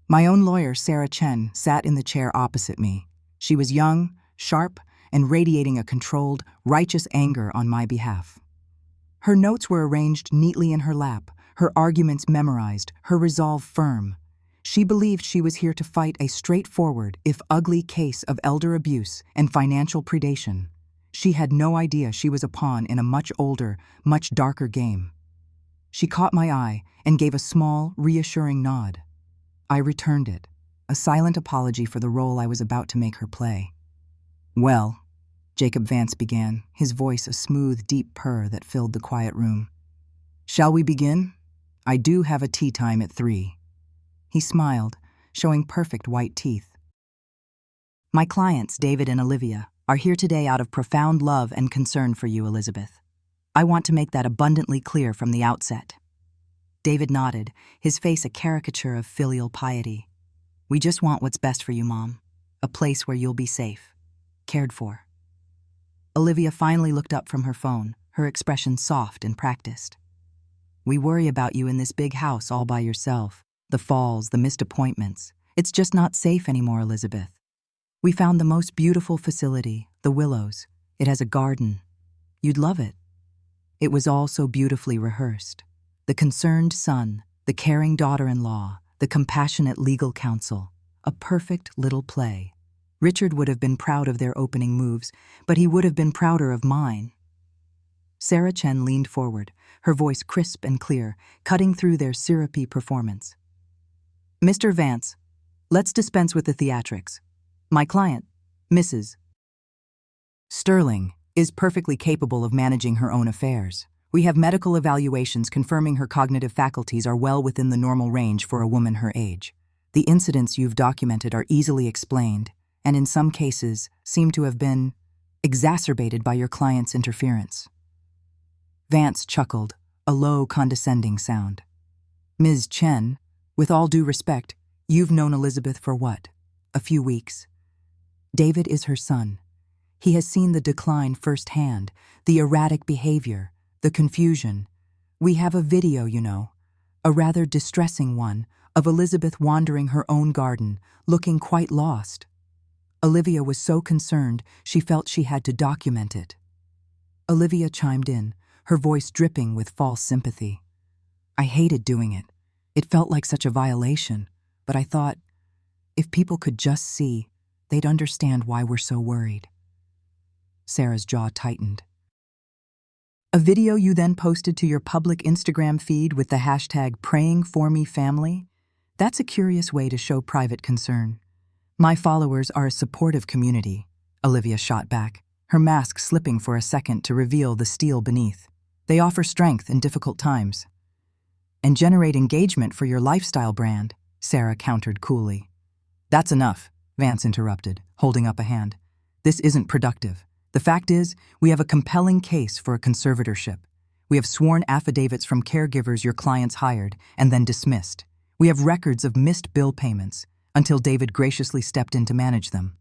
My own lawyer, Sarah Chen, sat in the chair opposite me. She was young, sharp, and radiating a controlled, righteous anger on my behalf. Her notes were arranged neatly in her lap, her arguments memorized, her resolve firm. She believed she was here to fight a straightforward, if ugly, case of elder abuse and financial predation. She had no idea she was a pawn in a much older, much darker game. She caught my eye and gave a small, reassuring nod. I returned it, a silent apology for the role I was about to make her play. "Well," Jacob Vance began, his voice a smooth, deep purr that filled the quiet room. "Shall we begin? I do have a tea time at 3. He smiled, showing perfect white teeth. "My clients, David and Olivia, are here today out of profound love and concern for you, Elizabeth. I want to make that abundantly clear from the outset." David nodded, his face a caricature of filial piety. "We just want what's best for you, Mom. A place where you'll be safe, cared for." Olivia finally looked up from her phone, her expression soft and practiced. "We worry about you in this big house all by yourself. The falls, the missed appointments. It's just not safe anymore, Elizabeth. We found the most beautiful facility, the Willows. It has a garden. You'd love it." It was all so beautifully rehearsed. The concerned son, the caring daughter-in-law, the compassionate legal counsel. A perfect little play. Richard would have been proud of their opening moves, but he would have been prouder of mine. Sarah Chen leaned forward, her voice crisp and clear, cutting through their syrupy performance. "Mr. Vance, let's dispense with the theatrics. My client, Mrs. Sterling, is perfectly capable of managing her own affairs. We have medical evaluations confirming her cognitive faculties are well within the normal range for a woman her age. The incidents you've documented are easily explained, and in some cases seem to have been exacerbated by your client's interference." Vance chuckled, a low, condescending sound. "Ms. Chen, with all due respect, you've known Elizabeth for what? A few weeks. David is her son. He has seen the decline firsthand, the erratic behavior, the confusion. We have a video, you know, a rather distressing one, of Elizabeth wandering her own garden, looking quite lost. Olivia was so concerned she felt she had to document it." Olivia chimed in, her voice dripping with false sympathy. "I hated doing it. It felt like such a violation, but I thought, if people could just see, they'd understand why we're so worried." Sarah's jaw tightened. "A video you then posted to your public Instagram feed with the hashtag #PrayingForMeFamily? That's a curious way to show private concern." "My followers are a supportive community," Olivia shot back, her mask slipping for a second to reveal the steel beneath. "They offer strength in difficult times." "And generate engagement for your lifestyle brand," Sarah countered coolly. "That's enough," Vance interrupted, holding up a hand. "This isn't productive. The fact is, we have a compelling case for a conservatorship. We have sworn affidavits from caregivers your clients hired and then dismissed. We have records of missed bill payments, until David graciously stepped in to manage them.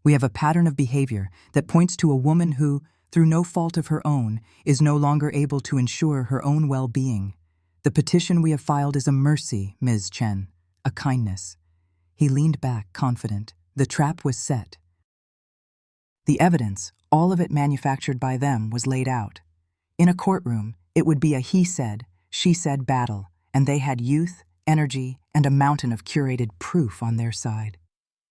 We have a pattern of behavior that points to a woman who, through no fault of her own, is no longer able to ensure her own well-being. The petition we have filed is a mercy, Ms. Chen, a kindness." He leaned back, confident. The trap was set. The evidence, all of it manufactured by them, was laid out. In a courtroom, it would be a he said, she said battle, and they had youth, energy, and a mountain of curated proof on their side.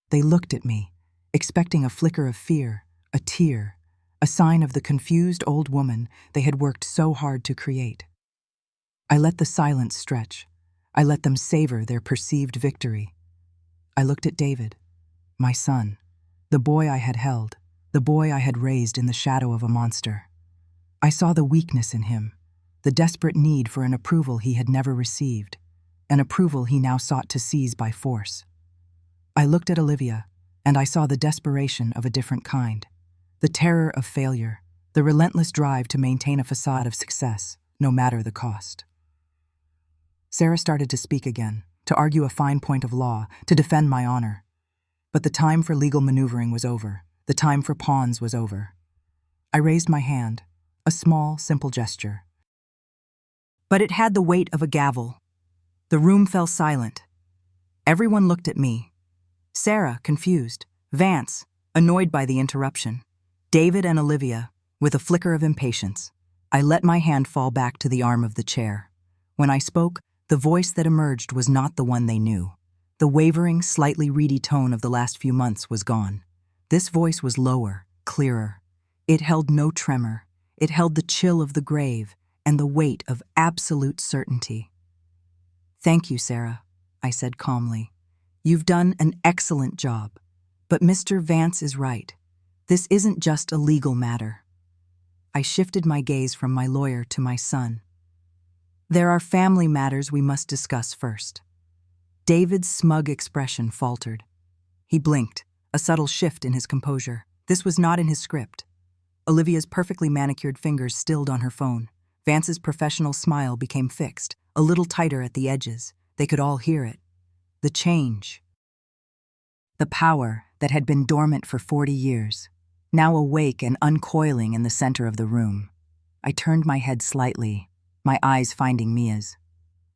They looked at me, expecting a flicker of fear, a tear, a sign of the confused old woman they had worked so hard to create. I let the silence stretch. I let them savor their perceived victory. I looked at David, my son, the boy I had held, the boy I had raised in the shadow of a monster. I saw the weakness in him, the desperate need for an approval he had never received, an approval he now sought to seize by force. I looked at Olivia, and I saw the desperation of a different kind, the terror of failure, the relentless drive to maintain a facade of success, no matter the cost. Sarah started to speak again, to argue a fine point of law, to defend my honor. But the time for legal maneuvering was over. The time for pawns was over. I raised my hand, a small, simple gesture. But it had the weight of a gavel. The room fell silent. Everyone looked at me. Sarah, confused. Vance, annoyed by the interruption. David and Olivia, with a flicker of impatience. I let my hand fall back to the arm of the chair. When I spoke, the voice that emerged was not the one they knew. The wavering, slightly reedy tone of the last few months was gone. This voice was lower, clearer. It held no tremor. It held the chill of the grave and the weight of absolute certainty. "Thank you, Sarah," I said calmly. "You've done an excellent job. But Mr. Vance is right. This isn't just a legal matter." I shifted my gaze from my lawyer to my son. "There are family matters we must discuss first." David's smug expression faltered. He blinked, a subtle shift in his composure. This was not in his script. Olivia's perfectly manicured fingers stilled on her phone. Vance's professional smile became fixed, a little tighter at the edges. They could all hear it. The change. The power that had been dormant for 40 years. now awake and uncoiling in the center of the room. I turned my head slightly, my eyes finding Mia's.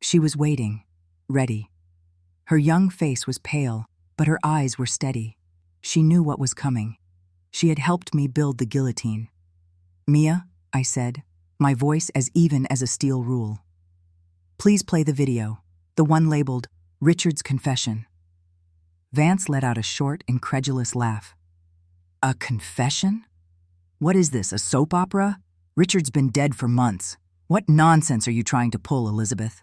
She was waiting, ready. Her young face was pale, but her eyes were steady. She knew what was coming. She had helped me build the guillotine. "Mia," I said, my voice as even as a steel rule. "Please play the video, the one labeled Richard's Confession." Vance let out a short, incredulous laugh. "A confession? What is this, a soap opera? Richard's been dead for months. What nonsense are you trying to pull, Elizabeth?"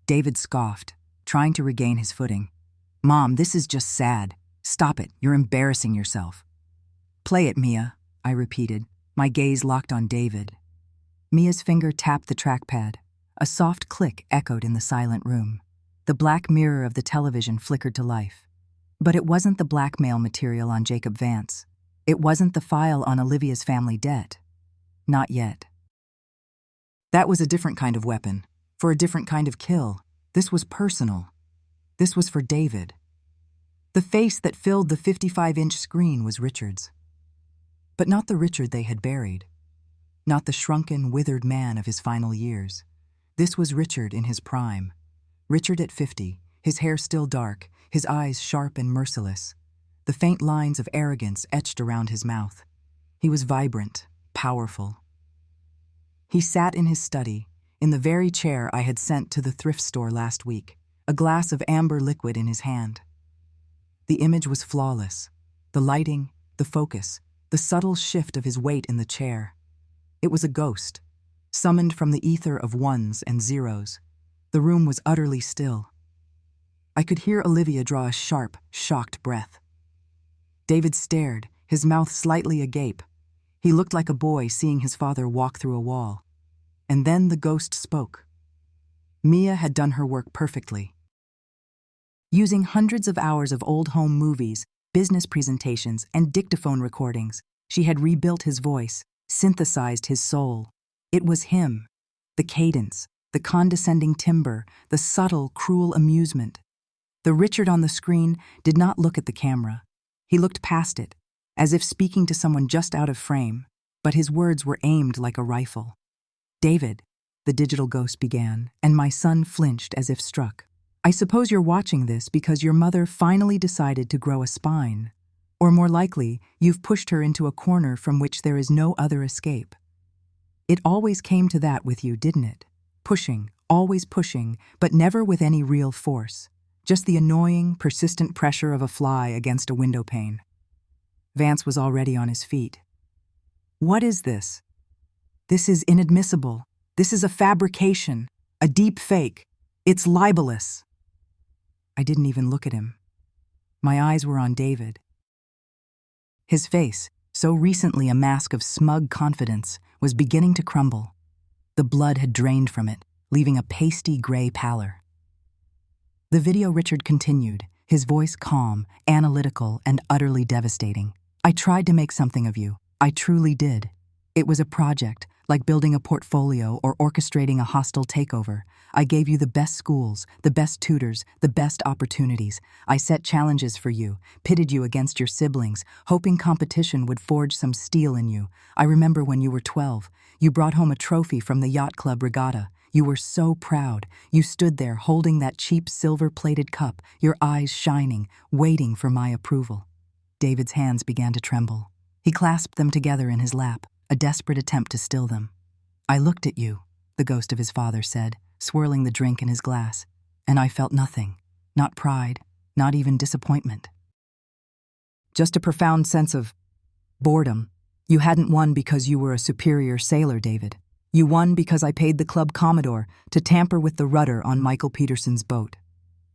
David scoffed, trying to regain his footing. "Mom, this is just sad. Stop it, you're embarrassing yourself." "Play it, Mia," I repeated, my gaze locked on David. Mia's finger tapped the trackpad. A soft click echoed in the silent room. The black mirror of the television flickered to life. But it wasn't the blackmail material on Jacob Vance. It wasn't the file on Olivia's family debt. Not yet. That was a different kind of weapon, for a different kind of kill. This was personal. This was for David. The face that filled the 55-inch screen was Richard's. But not the Richard they had buried. Not the shrunken, withered man of his final years. This was Richard in his prime. Richard at 50, his hair still dark, his eyes sharp and merciless. The faint lines of arrogance etched around his mouth. He was vibrant, powerful. He sat in his study, in the very chair I had sent to the thrift store last week, a glass of amber liquid in his hand. The image was flawless. The lighting, the focus, the subtle shift of his weight in the chair. It was a ghost, summoned from the ether of ones and zeros. The room was utterly still. I could hear Olivia draw a sharp, shocked breath. David stared, his mouth slightly agape. He looked like a boy seeing his father walk through a wall. And then the ghost spoke. Mia had done her work perfectly. Using hundreds of hours of old home movies, business presentations, and dictaphone recordings, she had rebuilt his voice, synthesized his soul. It was him. The cadence, the condescending timbre, the subtle, cruel amusement. The Richard on the screen did not look at the camera. He looked past it, as if speaking to someone just out of frame, but his words were aimed like a rifle. "David," the digital ghost began, and my son flinched as if struck. "I suppose you're watching this because your mother finally decided to grow a spine. Or more likely, you've pushed her into a corner from which there is no other escape. It always came to that with you, didn't it? Pushing, always pushing, but never with any real force. Just the annoying, persistent pressure of a fly against a window pane." Vance was already on his feet. "What is this? This is inadmissible. This is a fabrication, a deep fake. It's libelous." I didn't even look at him. My eyes were on David. His face, so recently a mask of smug confidence, was beginning to crumble. The blood had drained from it, leaving a pasty gray pallor. The video Richard continued, his voice calm, analytical, and utterly devastating. "I tried to make something of you. I truly did. It was a project, like building a portfolio or orchestrating a hostile takeover. I gave you the best schools, the best tutors, the best opportunities. I set challenges for you, pitted you against your siblings, hoping competition would forge some steel in you. I remember when you were 12. You brought home a trophy from the yacht club regatta. You were so proud. You stood there holding that cheap silver-plated cup, your eyes shining, waiting for my approval." David's hands began to tremble. He clasped them together in his lap, a desperate attempt to still them. "I looked at you," the ghost of his father said, swirling the drink in his glass, "and I felt nothing. Not pride, not even disappointment. Just a profound sense of boredom. You hadn't won because you were a superior sailor, David. You won because I paid the club commodore to tamper with the rudder on Michael Peterson's boat.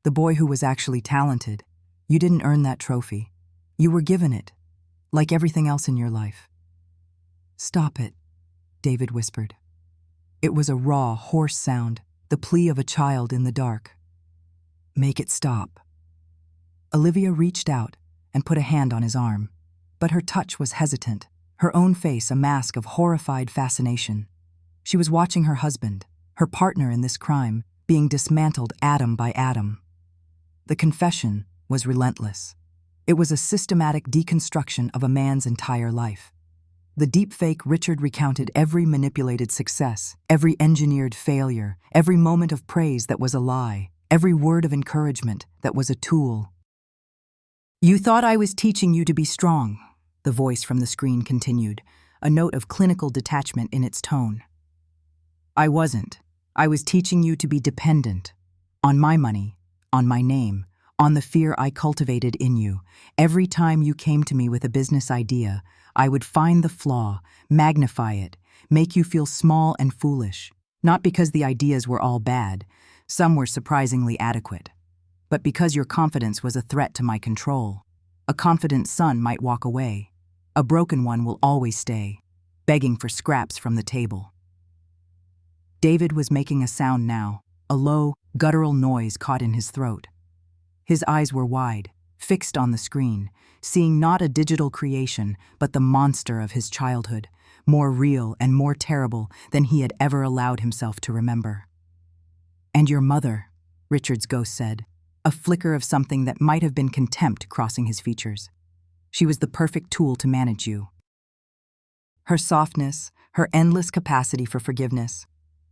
The boy who was actually talented. You didn't earn that trophy. You were given it, like everything else in your life." "Stop it," David whispered. It was a raw, hoarse sound, the plea of a child in the dark. "Make it stop." Olivia reached out and put a hand on his arm, but her touch was hesitant, her own face a mask of horrified fascination. She was watching her husband, her partner in this crime, being dismantled atom by atom. The confession was relentless. It was a systematic deconstruction of a man's entire life. The deepfake Richard recounted every manipulated success, every engineered failure, every moment of praise that was a lie, every word of encouragement that was a tool. "You thought I was teaching you to be strong," the voice from the screen continued, a note of clinical detachment in its tone. "I wasn't. I was teaching you to be dependent. On my money, on my name, on the fear I cultivated in you. Every time you came to me with a business idea, I would find the flaw, magnify it, make you feel small and foolish. Not because the ideas were all bad, some were surprisingly adequate, but because your confidence was a threat to my control. A confident son might walk away. A broken one will always stay, begging for scraps from the table." David was making a sound now, a low, guttural noise caught in his throat. His eyes were wide, fixed on the screen, seeing not a digital creation, but the monster of his childhood, more real and more terrible than he had ever allowed himself to remember. "And your mother," Richard's ghost said, a flicker of something that might have been contempt crossing his features. "She was the perfect tool to manage you. Her softness, her endless capacity for forgiveness.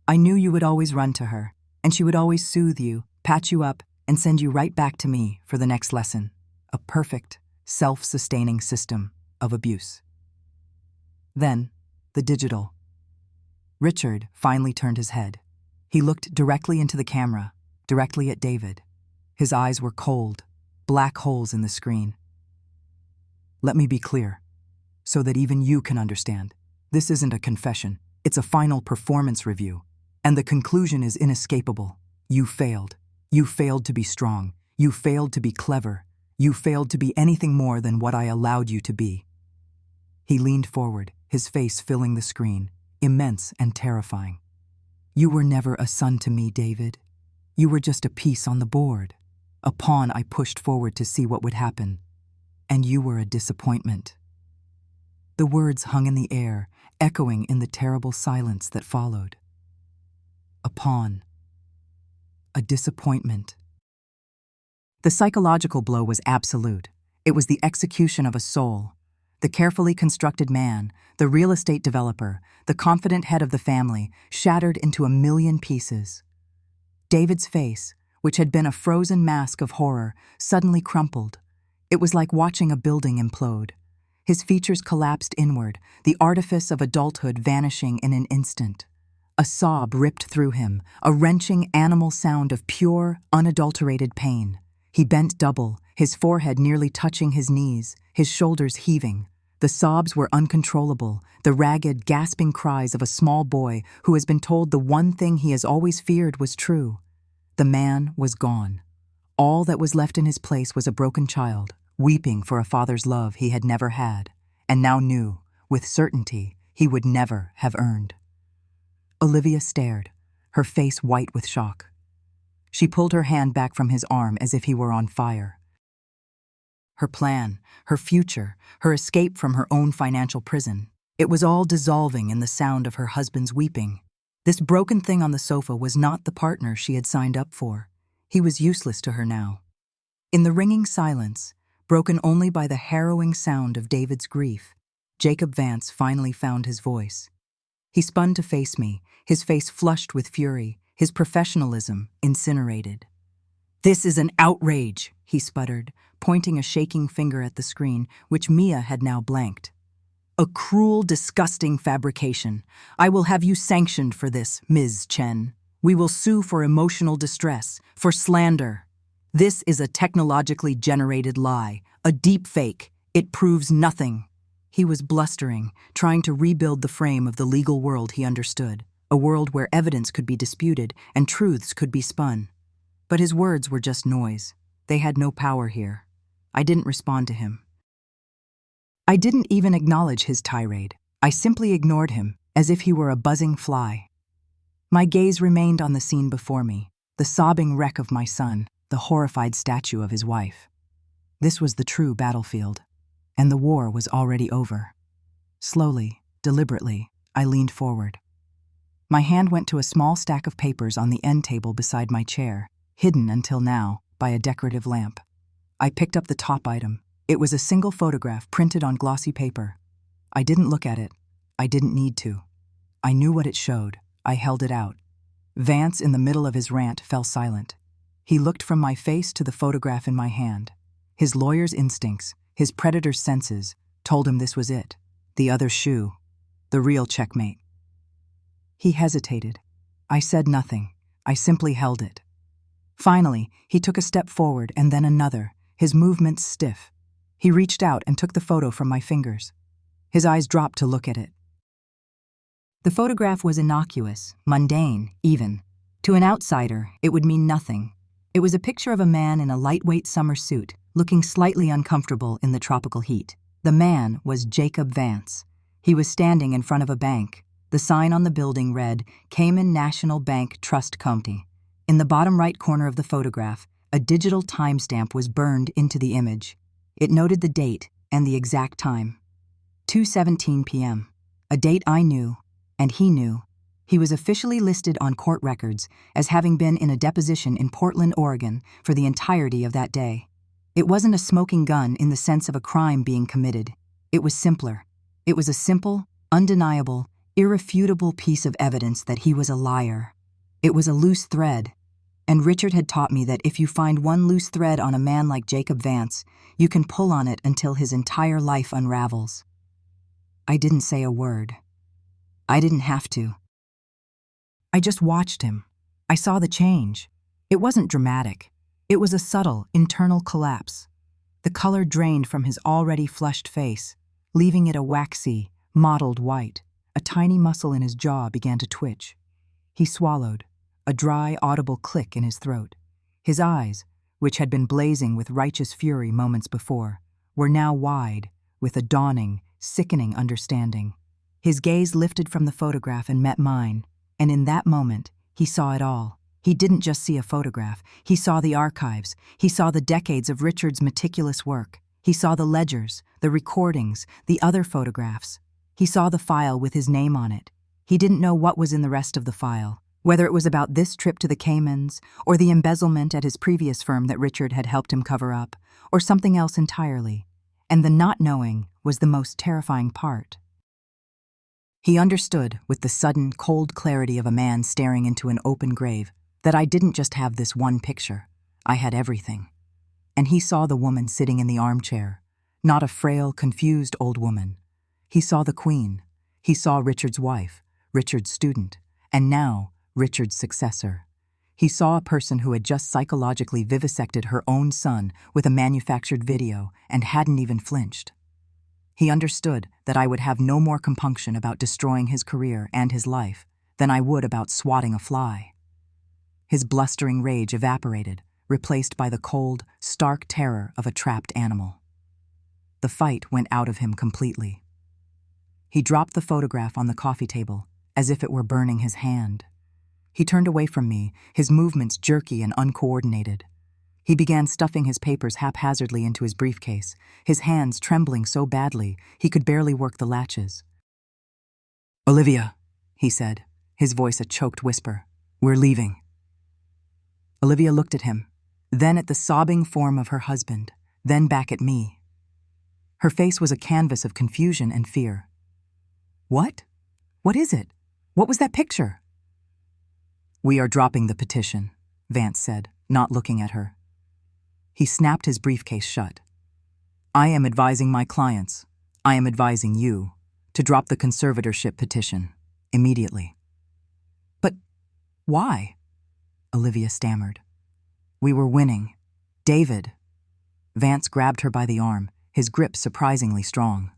I knew you would always run to her, and she would always soothe you, patch you up, and send you right back to me for the next lesson. A perfect, self-sustaining system of abuse." Then, the digital. Richard finally turned his head. He looked directly into the camera, directly at David. His eyes were cold, black holes in the screen. "Let me be clear, so that even you can understand. This isn't a confession. It's a final performance review. And the conclusion is inescapable. You failed. You failed to be strong. You failed to be clever. You failed to be anything more than what I allowed you to be." He leaned forward, his face filling the screen, immense and terrifying. "You were never a son to me, David. You were just a piece on the board, a pawn I pushed forward to see what would happen. And you were a disappointment." The words hung in the air, echoing in the terrible silence that followed. A pawn. A disappointment. The psychological blow was absolute. It was the execution of a soul. The carefully constructed man, the real estate developer, the confident head of the family, shattered into a million pieces. David's face, which had been a frozen mask of horror, suddenly crumpled. It was like watching a building implode. His features collapsed inward, the artifice of adulthood vanishing in an instant. A sob ripped through him, a wrenching animal sound of pure, unadulterated pain. He bent double, his forehead nearly touching his knees, his shoulders heaving. The sobs were uncontrollable, the ragged, gasping cries of a small boy who has been told the one thing he has always feared was true. The man was gone. All that was left in his place was a broken child, weeping for a father's love he had never had, and now knew, with certainty, he would never have earned. Olivia stared, her face white with shock. She pulled her hand back from his arm as if he were on fire. Her plan, her future, her escape from her own financial prison, it was all dissolving in the sound of her husband's weeping. This broken thing on the sofa was not the partner she had signed up for. He was useless to her now. In the ringing silence, broken only by the harrowing sound of David's grief, Jacob Vance finally found his voice. He spun to face me, his face flushed with fury, his professionalism incinerated. "This is an outrage," he sputtered, pointing a shaking finger at the screen, which Mia had now blanked. "A cruel, disgusting fabrication. I will have you sanctioned for this, Ms. Chen. We will sue for emotional distress, for slander. This is a technologically generated lie, a deep fake. It proves nothing." He was blustering, trying to rebuild the frame of the legal world he understood, a world where evidence could be disputed and truths could be spun. But his words were just noise. They had no power here. I didn't respond to him. I didn't even acknowledge his tirade. I simply ignored him, as if he were a buzzing fly. My gaze remained on the scene before me, the sobbing wreck of my son, the horrified statue of his wife. This was the true battlefield, and the war was already over. Slowly, deliberately, I leaned forward. My hand went to a small stack of papers on the end table beside my chair, hidden until now by a decorative lamp. I picked up the top item. It was a single photograph printed on glossy paper. I didn't look at it. I didn't need to. I knew what it showed. I held it out. Vance, in the middle of his rant, fell silent. He looked from my face to the photograph in my hand. His lawyer's instincts, his predator's senses, told him this was it. The other shoe. The real checkmate. He hesitated. I said nothing. I simply held it. Finally, he took a step forward and then another, his movements stiff. He reached out and took the photo from my fingers. His eyes dropped to look at it. The photograph was innocuous, mundane, even. To an outsider, it would mean nothing. It was a picture of a man in a lightweight summer suit, looking slightly uncomfortable in the tropical heat. The man was Jacob Vance. He was standing in front of a bank. The sign on the building read, Cayman National Bank Trust Company. In the bottom right corner of the photograph, a digital timestamp was burned into the image. It noted the date and the exact time. 2:17 p.m., a date I knew, and he knew. He was officially listed on court records as having been in a deposition in Portland, Oregon, for the entirety of that day. It wasn't a smoking gun in the sense of a crime being committed. It was simpler. It was a simple, undeniable, irrefutable piece of evidence that he was a liar. It was a loose thread, and Richard had taught me that if you find one loose thread on a man like Jacob Vance, you can pull on it until his entire life unravels. I didn't say a word. I didn't have to. I just watched him. I saw the change. It wasn't dramatic. It was a subtle, internal collapse. The color drained from his already flushed face, leaving it a waxy, mottled white. A tiny muscle in his jaw began to twitch. He swallowed, a dry, audible click in his throat. His eyes, which had been blazing with righteous fury moments before, were now wide, with a dawning, sickening understanding. His gaze lifted from the photograph and met mine, and in that moment, he saw it all. He didn't just see a photograph. He saw the archives. He saw the decades of Richard's meticulous work. He saw the ledgers, the recordings, the other photographs. He saw the file with his name on it. He didn't know what was in the rest of the file, whether it was about this trip to the Caymans, or the embezzlement at his previous firm that Richard had helped him cover up, or something else entirely. And the not knowing was the most terrifying part. He understood, with the sudden, cold clarity of a man staring into an open grave, that I didn't just have this one picture. I had everything. And he saw the woman sitting in the armchair, not a frail, confused old woman. He saw the Queen. He saw Richard's wife, Richard's student, and now Richard's successor. He saw a person who had just psychologically vivisected her own son with a manufactured video and hadn't even flinched. He understood that I would have no more compunction about destroying his career and his life than I would about swatting a fly. His blustering rage evaporated, replaced by the cold, stark terror of a trapped animal. The fight went out of him completely. He dropped the photograph on the coffee table, as if it were burning his hand. He turned away from me, his movements jerky and uncoordinated. He began stuffing his papers haphazardly into his briefcase, his hands trembling so badly he could barely work the latches. "Olivia," he said, his voice a choked whisper, "we're leaving." Olivia looked at him, then at the sobbing form of her husband, then back at me. Her face was a canvas of confusion and fear. "What? What is it? What was that picture?" "We are dropping the petition," Vance said, not looking at her. He snapped his briefcase shut. "I am advising my clients, I am advising you, to drop the conservatorship petition, immediately." "But why?" Olivia stammered. "We were winning. David." Vance grabbed her by the arm, his grip surprisingly strong.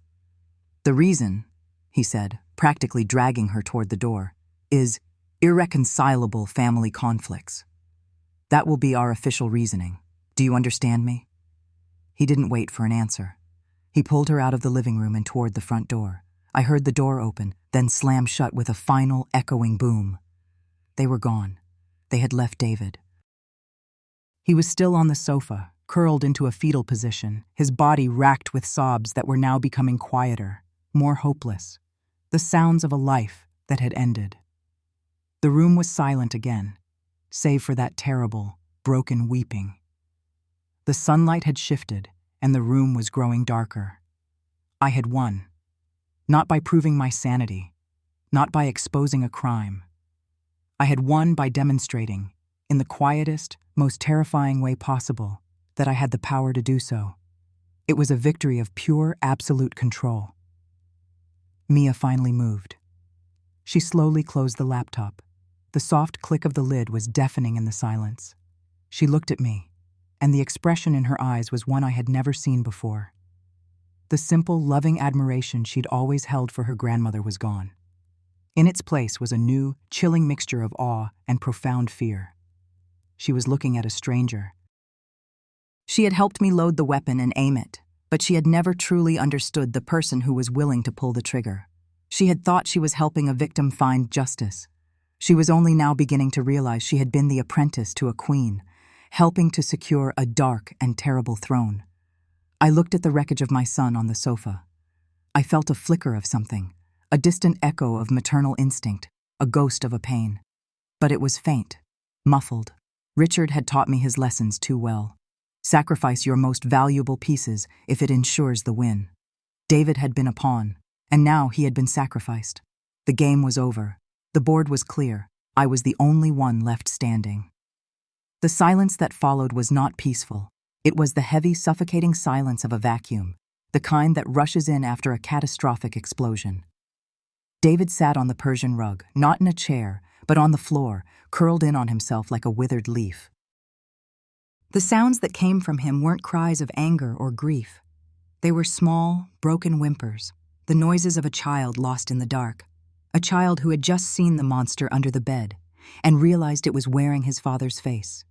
"The reason," he said, practically dragging her toward the door, "is irreconcilable family conflicts. That will be our official reasoning. Do you understand me?" He didn't wait for an answer. He pulled her out of the living room and toward the front door. I heard the door open, then slam shut with a final, echoing boom. They were gone. They had left David. He was still on the sofa, curled into a fetal position, his body racked with sobs that were now becoming quieter, more hopeless, the sounds of a life that had ended. The room was silent again, save for that terrible, broken weeping. The sunlight had shifted, and the room was growing darker. I had won. Not by proving my sanity, not by exposing a crime. I had won by demonstrating, in the quietest, most terrifying way possible, that I had the power to do so. It was a victory of pure, absolute control. Mia finally moved. She slowly closed the laptop. The soft click of the lid was deafening in the silence. She looked at me, and the expression in her eyes was one I had never seen before. The simple, loving admiration she'd always held for her grandmother was gone. In its place was a new, chilling mixture of awe and profound fear. She was looking at a stranger. She had helped me load the weapon and aim it, but she had never truly understood the person who was willing to pull the trigger. She had thought she was helping a victim find justice. She was only now beginning to realize she had been the apprentice to a queen, helping to secure a dark and terrible throne. I looked at the wreckage of my son on the sofa. I felt a flicker of something, a distant echo of maternal instinct, a ghost of a pain. But it was faint, muffled. Richard had taught me his lessons too well. Sacrifice your most valuable pieces if it ensures the win. David had been a pawn, and now he had been sacrificed. The game was over. The board was clear. I was the only one left standing. The silence that followed was not peaceful. It was the heavy, suffocating silence of a vacuum, the kind that rushes in after a catastrophic explosion. David sat on the Persian rug, not in a chair, but on the floor, curled in on himself like a withered leaf. The sounds that came from him weren't cries of anger or grief. They were small, broken whimpers, the noises of a child lost in the dark, a child who had just seen the monster under the bed and realized it was wearing his father's face.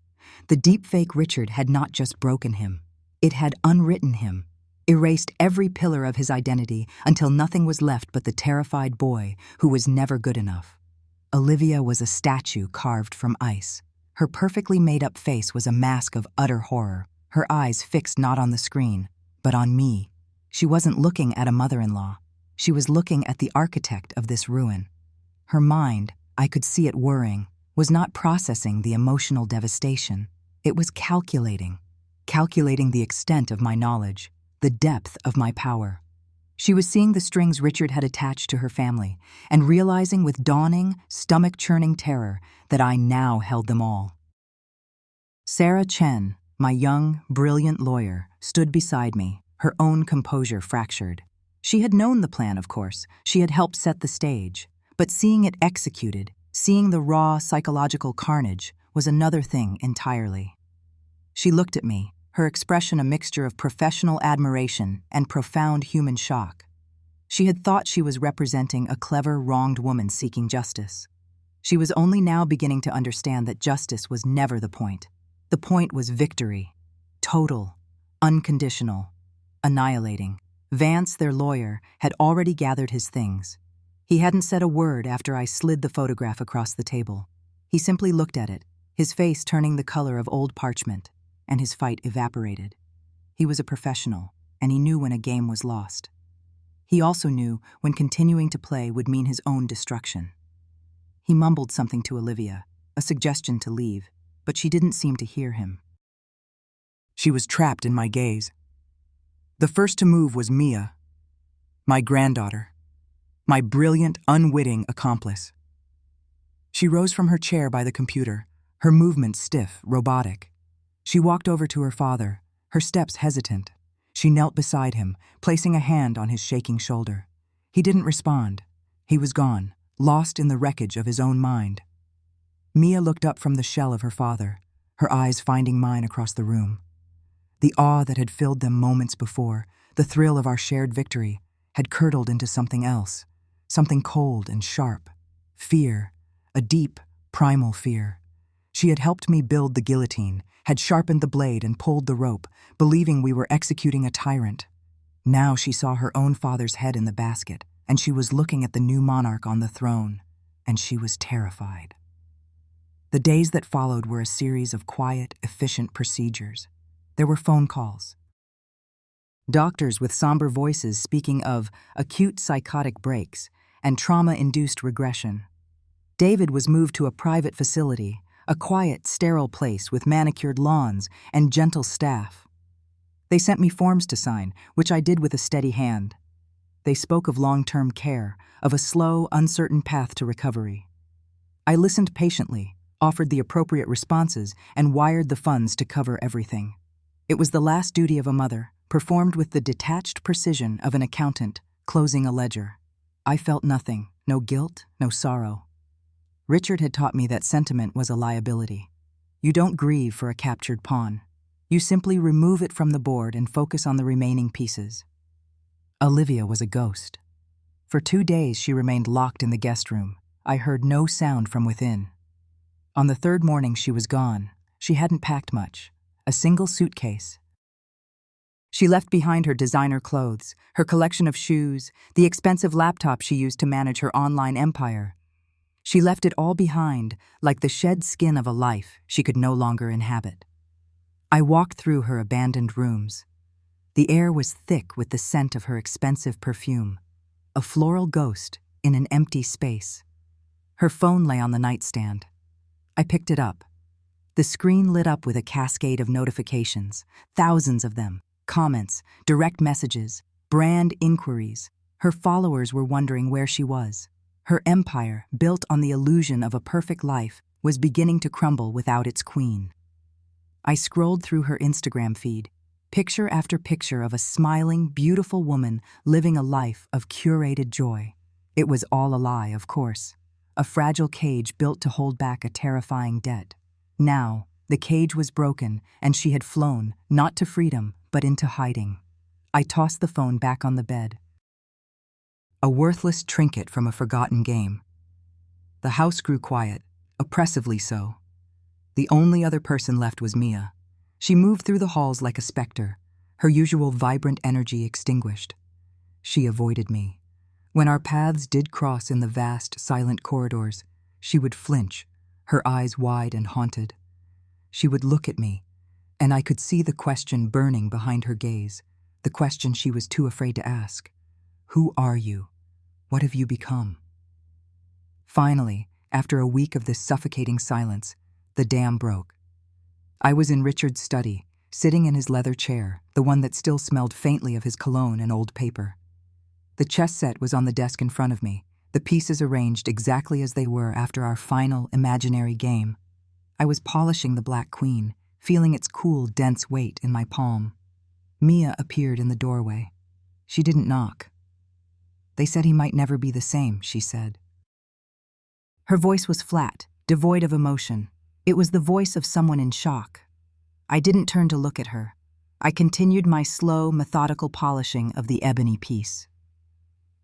The deep-fake Richard had not just broken him. It had unwritten him, erased every pillar of his identity until nothing was left but the terrified boy who was never good enough. Olivia was a statue carved from ice. Her perfectly made-up face was a mask of utter horror, her eyes fixed not on the screen, but on me. She wasn't looking at a mother-in-law. She was looking at the architect of this ruin. Her mind, I could see it whirring, was not processing the emotional devastation. It was calculating the extent of my knowledge, the depth of my power. She was seeing the strings Richard had attached to her family and realizing with dawning, stomach-churning terror that I now held them all. Sarah Chen, my young, brilliant lawyer, stood beside me, her own composure fractured. She had known the plan, of course. She had helped set the stage. But seeing it executed, seeing the raw psychological carnage, was another thing entirely. She looked at me, her expression a mixture of professional admiration and profound human shock. She had thought she was representing a clever, wronged woman seeking justice. She was only now beginning to understand that justice was never the point. The point was victory. Total, unconditional, annihilating. Vance, their lawyer, had already gathered his things. He hadn't said a word after I slid the photograph across the table. He simply looked at it, his face turning the color of old parchment, and his fight evaporated. He was a professional, and he knew when a game was lost. He also knew when continuing to play would mean his own destruction. He mumbled something to Olivia, a suggestion to leave, but she didn't seem to hear him. She was trapped in my gaze. The first to move was Mia, my granddaughter, my brilliant, unwitting accomplice. She rose from her chair by the computer, her movements stiff, robotic. She walked over to her father, her steps hesitant. She knelt beside him, placing a hand on his shaking shoulder. He didn't respond. He was gone, lost in the wreckage of his own mind. Mia looked up from the shell of her father, her eyes finding mine across the room. The awe that had filled them moments before, the thrill of our shared victory, had curdled into something else, something cold and sharp. Fear, a deep, primal fear. She had helped me build the guillotine, had sharpened the blade and pulled the rope, believing we were executing a tyrant. Now she saw her own father's head in the basket, and she was looking at the new monarch on the throne, and she was terrified. The days that followed were a series of quiet, efficient procedures. There were phone calls. Doctors with somber voices speaking of acute psychotic breaks and trauma-induced regression. David was moved to a private facility, a quiet, sterile place with manicured lawns and gentle staff. They sent me forms to sign, which I did with a steady hand. They spoke of long-term care, of a slow, uncertain path to recovery. I listened patiently, offered the appropriate responses, and wired the funds to cover everything. It was the last duty of a mother, performed with the detached precision of an accountant closing a ledger. I felt nothing, no guilt, no sorrow. Richard had taught me that sentiment was a liability. You don't grieve for a captured pawn. You simply remove it from the board and focus on the remaining pieces. Olivia was a ghost. For 2 days she remained locked in the guest room. I heard no sound from within. On the 3rd morning she was gone. She hadn't packed much. A single suitcase. She left behind her designer clothes, her collection of shoes, the expensive laptop she used to manage her online empire. She left it all behind, like the shed skin of a life she could no longer inhabit. I walked through her abandoned rooms. The air was thick with the scent of her expensive perfume, a floral ghost in an empty space. Her phone lay on the nightstand. I picked it up. The screen lit up with a cascade of notifications, thousands of them, comments, direct messages, brand inquiries. Her followers were wondering where she was. Her empire, built on the illusion of a perfect life, was beginning to crumble without its queen. I scrolled through her Instagram feed, picture after picture of a smiling, beautiful woman living a life of curated joy. It was all a lie, of course. A fragile cage built to hold back a terrifying debt. Now, the cage was broken, and she had flown, not to freedom, but into hiding. I tossed the phone back on the bed. A worthless trinket from a forgotten game. The house grew quiet, oppressively so. The only other person left was Mia. She moved through the halls like a specter, her usual vibrant energy extinguished. She avoided me. When our paths did cross in the vast, silent corridors, she would flinch, her eyes wide and haunted. She would look at me, and I could see the question burning behind her gaze, the question she was too afraid to ask. Who are you? What have you become? Finally, after a week of this suffocating silence, the dam broke. I was in Richard's study, sitting in his leather chair, the one that still smelled faintly of his cologne and old paper. The chess set was on the desk in front of me, the pieces arranged exactly as they were after our final imaginary game. I was polishing the black queen, feeling its cool, dense weight in my palm. Mia appeared in the doorway. She didn't knock. They said he might never be the same, she said. Her voice was flat, devoid of emotion. It was the voice of someone in shock. I didn't turn to look at her. I continued my slow, methodical polishing of the ebony piece.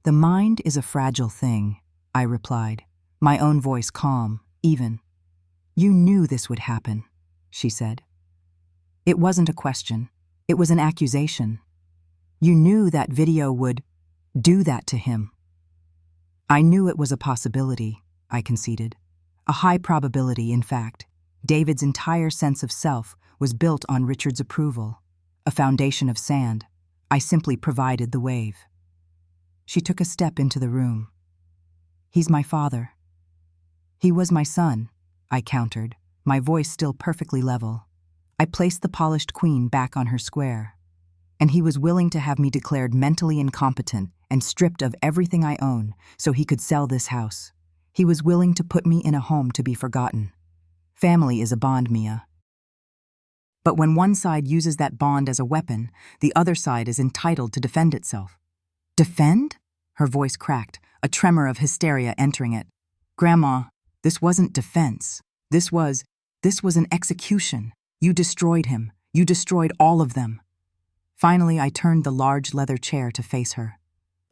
The mind is a fragile thing, I replied, my own voice calm, even. You knew this would happen, she said. It wasn't a question. It was an accusation. You knew that video would do that to him. I knew it was a possibility, I conceded. A high probability, in fact. David's entire sense of self was built on Richard's approval, a foundation of sand. I simply provided the wave. She took a step into the room. He's my father. He was my son, I countered, my voice still perfectly level. I placed the polished queen back on her square. And he was willing to have me declared mentally incompetent and stripped of everything I own so he could sell this house. He was willing to put me in a home to be forgotten. Family is a bond, Mia. But when one side uses that bond as a weapon, the other side is entitled to defend itself. Defend? Her voice cracked, a tremor of hysteria entering it. Grandma, this wasn't defense. This was an execution. You destroyed him. You destroyed all of them. Finally, I turned the large leather chair to face her.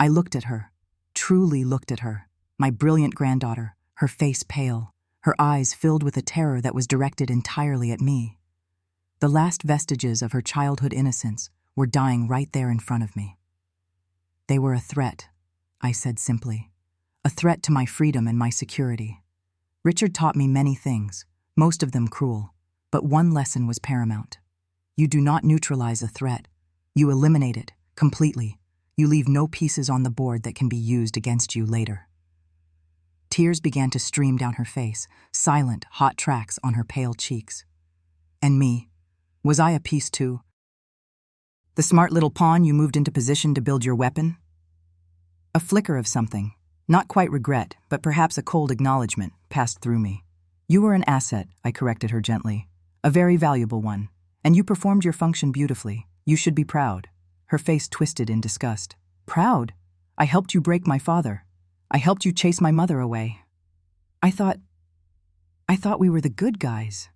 I looked at her, truly looked at her, my brilliant granddaughter, her face pale, her eyes filled with a terror that was directed entirely at me. The last vestiges of her childhood innocence were dying right there in front of me. They were a threat, I said simply, a threat to my freedom and my security. Richard taught me many things, most of them cruel, but one lesson was paramount. You do not neutralize a threat. You eliminate it completely. You leave no pieces on the board that can be used against you later. Tears began to stream down her face, silent, hot tracks on her pale cheeks. And me, was I a piece too? The smart little pawn you moved into position to build your weapon? A flicker of something, not quite regret, but perhaps a cold acknowledgement, passed through me. You were an asset, I corrected her gently. A very valuable one. And you performed your function beautifully. You should be proud. Her face twisted in disgust. Proud? I helped you break my father. I helped you chase my mother away. I thought we were the good guys.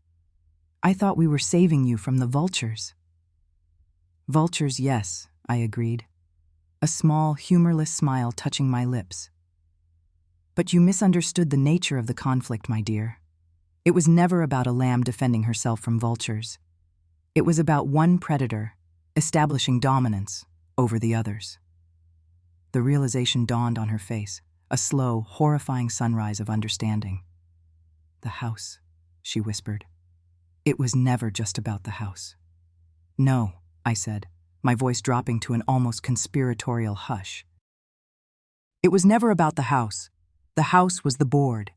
I thought we were saving you from the vultures. Vultures, yes, I agreed. A small, humorless smile touching my lips. But you misunderstood the nature of the conflict, my dear. It was never about a lamb defending herself from vultures. It was about one predator establishing dominance over the others. The realization dawned on her face, a slow, horrifying sunrise of understanding. The house, she whispered. It was never just about the house. No, I said, my voice dropping to an almost conspiratorial hush. It was never about the house. The house was the board.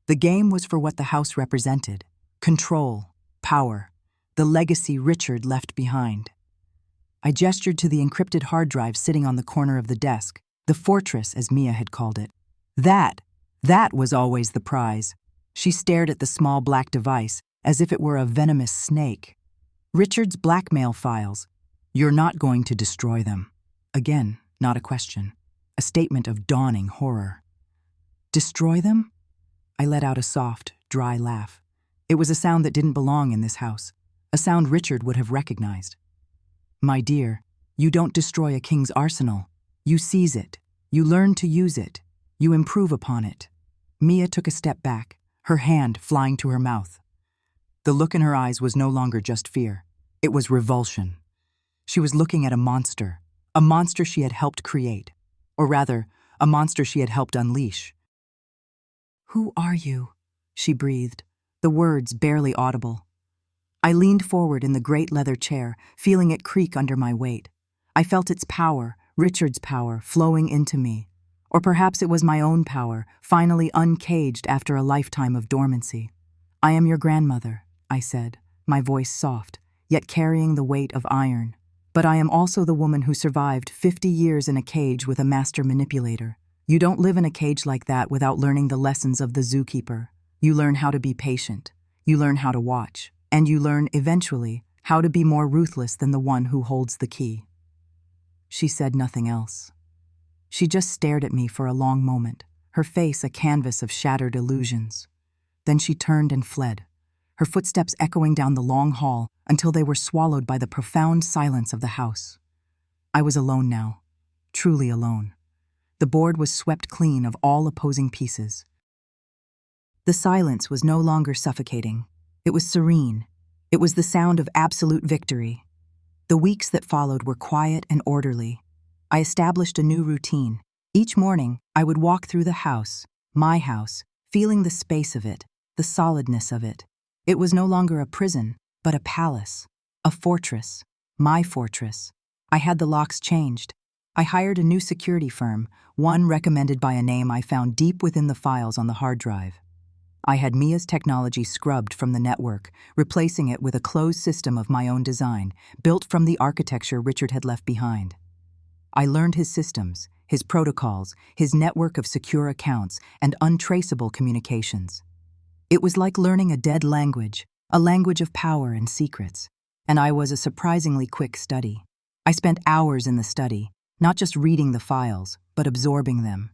The game was for what the house represented: control, power, the legacy Richard left behind. I gestured to the encrypted hard drive sitting on the corner of the desk, the fortress, as Mia had called it. That was always the prize. She stared at the small black device as if it were a venomous snake. Richard's blackmail files. You're not going to destroy them. Again, not a question. A statement of dawning horror. Destroy them? I let out a soft, dry laugh. It was a sound that didn't belong in this house, a sound Richard would have recognized. My dear, you don't destroy a king's arsenal. You seize it. You learn to use it. You improve upon it. Mia took a step back, her hand flying to her mouth. The look in her eyes was no longer just fear. It was revulsion. She was looking at a monster she had helped create, or rather, a monster she had helped unleash. Who are you? She breathed, the words barely audible. I leaned forward in the great leather chair, feeling it creak under my weight. I felt its power, Richard's power, flowing into me. Or perhaps it was my own power, finally uncaged after a lifetime of dormancy. I am your grandmother, I said, my voice soft, yet carrying the weight of iron. But I am also the woman who survived 50 years in a cage with a master manipulator. You don't live in a cage like that without learning the lessons of the zookeeper. You learn how to be patient. You learn how to watch. And you learn, eventually, how to be more ruthless than the one who holds the key. She said nothing else. She just stared at me for a long moment, her face a canvas of shattered illusions. Then she turned and fled, her footsteps echoing down the long hall until they were swallowed by the profound silence of the house. I was alone now, truly alone. The board was swept clean of all opposing pieces. The silence was no longer suffocating. It was serene. It was the sound of absolute victory. The weeks that followed were quiet and orderly. I established a new routine. Each morning, I would walk through the house, my house, feeling the space of it, the solidness of it. It was no longer a prison, but a palace, a fortress, my fortress. I had the locks changed. I hired a new security firm, one recommended by a name I found deep within the files on the hard drive. I had Mia's technology scrubbed from the network, replacing it with a closed system of my own design, built from the architecture Richard had left behind. I learned his systems, his protocols, his network of secure accounts, and untraceable communications. It was like learning a dead language, a language of power and secrets, and I was a surprisingly quick study. I spent hours in the study, not just reading the files, but absorbing them.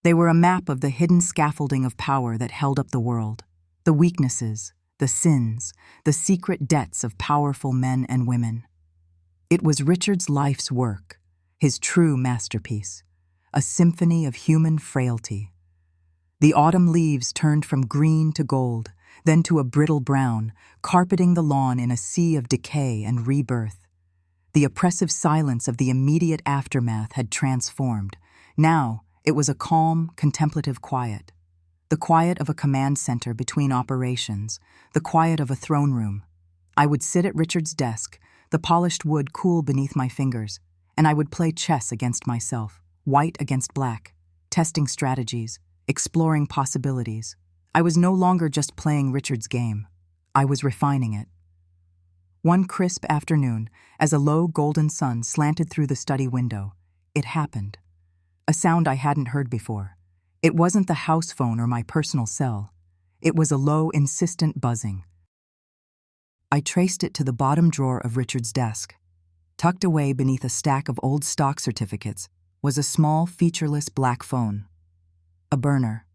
They were a map of the hidden scaffolding of power that held up the world, the weaknesses, the sins, the secret debts of powerful men and women. It was Richard's life's work, his true masterpiece, a symphony of human frailty. The autumn leaves turned from green to gold, then to a brittle brown, carpeting the lawn in a sea of decay and rebirth. The oppressive silence of the immediate aftermath had transformed. Now, it was a calm, contemplative quiet. The quiet of a command center between operations, the quiet of a throne room. I would sit at Richard's desk, the polished wood cool beneath my fingers, and I would play chess against myself, white against black, testing strategies, exploring possibilities. I was no longer just playing Richard's game. I was refining it. One crisp afternoon, as a low golden sun slanted through the study window, it happened. A sound I hadn't heard before. It wasn't the house phone or my personal cell. It was a low, insistent buzzing. I traced it to the bottom drawer of Richard's desk. Tucked away beneath a stack of old stock certificates was a small, featureless black phone. A burner.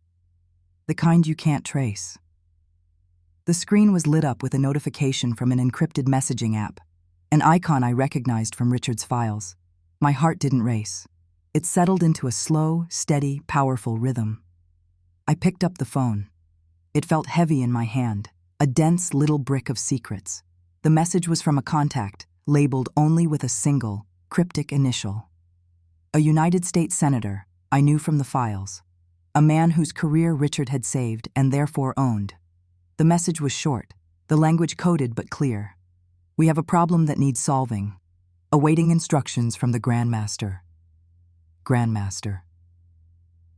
The kind you can't trace. The screen was lit up with a notification from an encrypted messaging app, an icon I recognized from Richard's files. My heart didn't race. It settled into a slow, steady, powerful rhythm. I picked up the phone. It felt heavy in my hand, a dense little brick of secrets. The message was from a contact, labeled only with a single, cryptic initial. A United States senator, I knew from the files. A man whose career Richard had saved and therefore owned. The message was short, the language coded but clear. We have a problem that needs solving. Awaiting instructions from the Grandmaster. Grandmaster.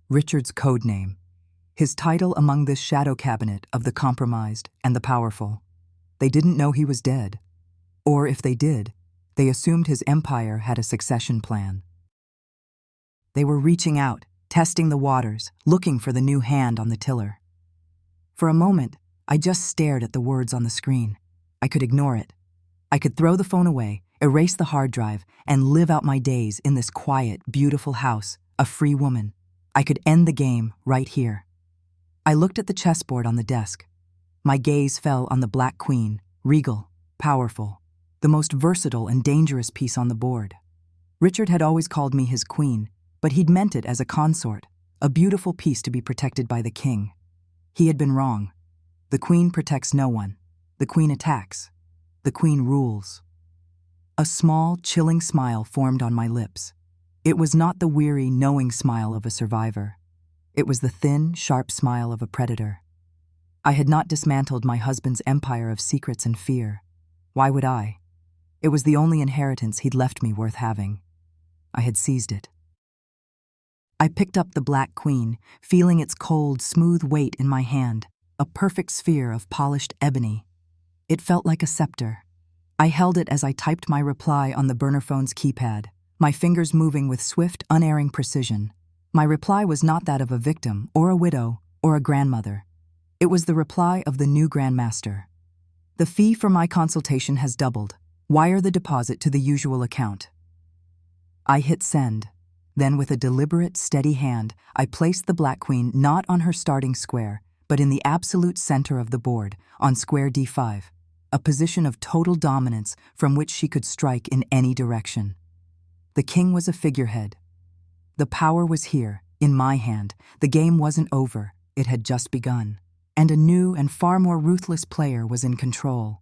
Richard's code name. His title among this shadow cabinet of the compromised and the powerful. They didn't know he was dead. Or if they did, they assumed his empire had a succession plan. They were reaching out, testing the waters, looking for the new hand on the tiller. For a moment, I just stared at the words on the screen. I could ignore it. I could throw the phone away, erase the hard drive, and live out my days in this quiet, beautiful house, a free woman. I could end the game right here. I looked at the chessboard on the desk. My gaze fell on the Black Queen, regal, powerful, the most versatile and dangerous piece on the board. Richard had always called me his queen, but he'd meant it as a consort, a beautiful piece to be protected by the king. He had been wrong. The queen protects no one. The queen attacks. The queen rules. A small, chilling smile formed on my lips. It was not the weary, knowing smile of a survivor. It was the thin, sharp smile of a predator. I had not dismantled my husband's empire of secrets and fear. Why would I? It was the only inheritance he'd left me worth having. I had seized it. I picked up the Black Queen, feeling its cold, smooth weight in my hand. A perfect sphere of polished ebony. It felt like a scepter. I held it as I typed my reply on the burner phone's keypad, my fingers moving with swift, unerring precision. My reply was not that of a victim, or a widow, or a grandmother. It was the reply of the new Grandmaster. The fee for my consultation has doubled. Wire the deposit to the usual account. I hit send. Then with a deliberate, steady hand, I placed the Black Queen not on her starting square, but in the absolute center of the board, on square D5, a position of total dominance from which she could strike in any direction. The king was a figurehead. The power was here, in my hand. The game wasn't over, it had just begun. And a new and far more ruthless player was in control.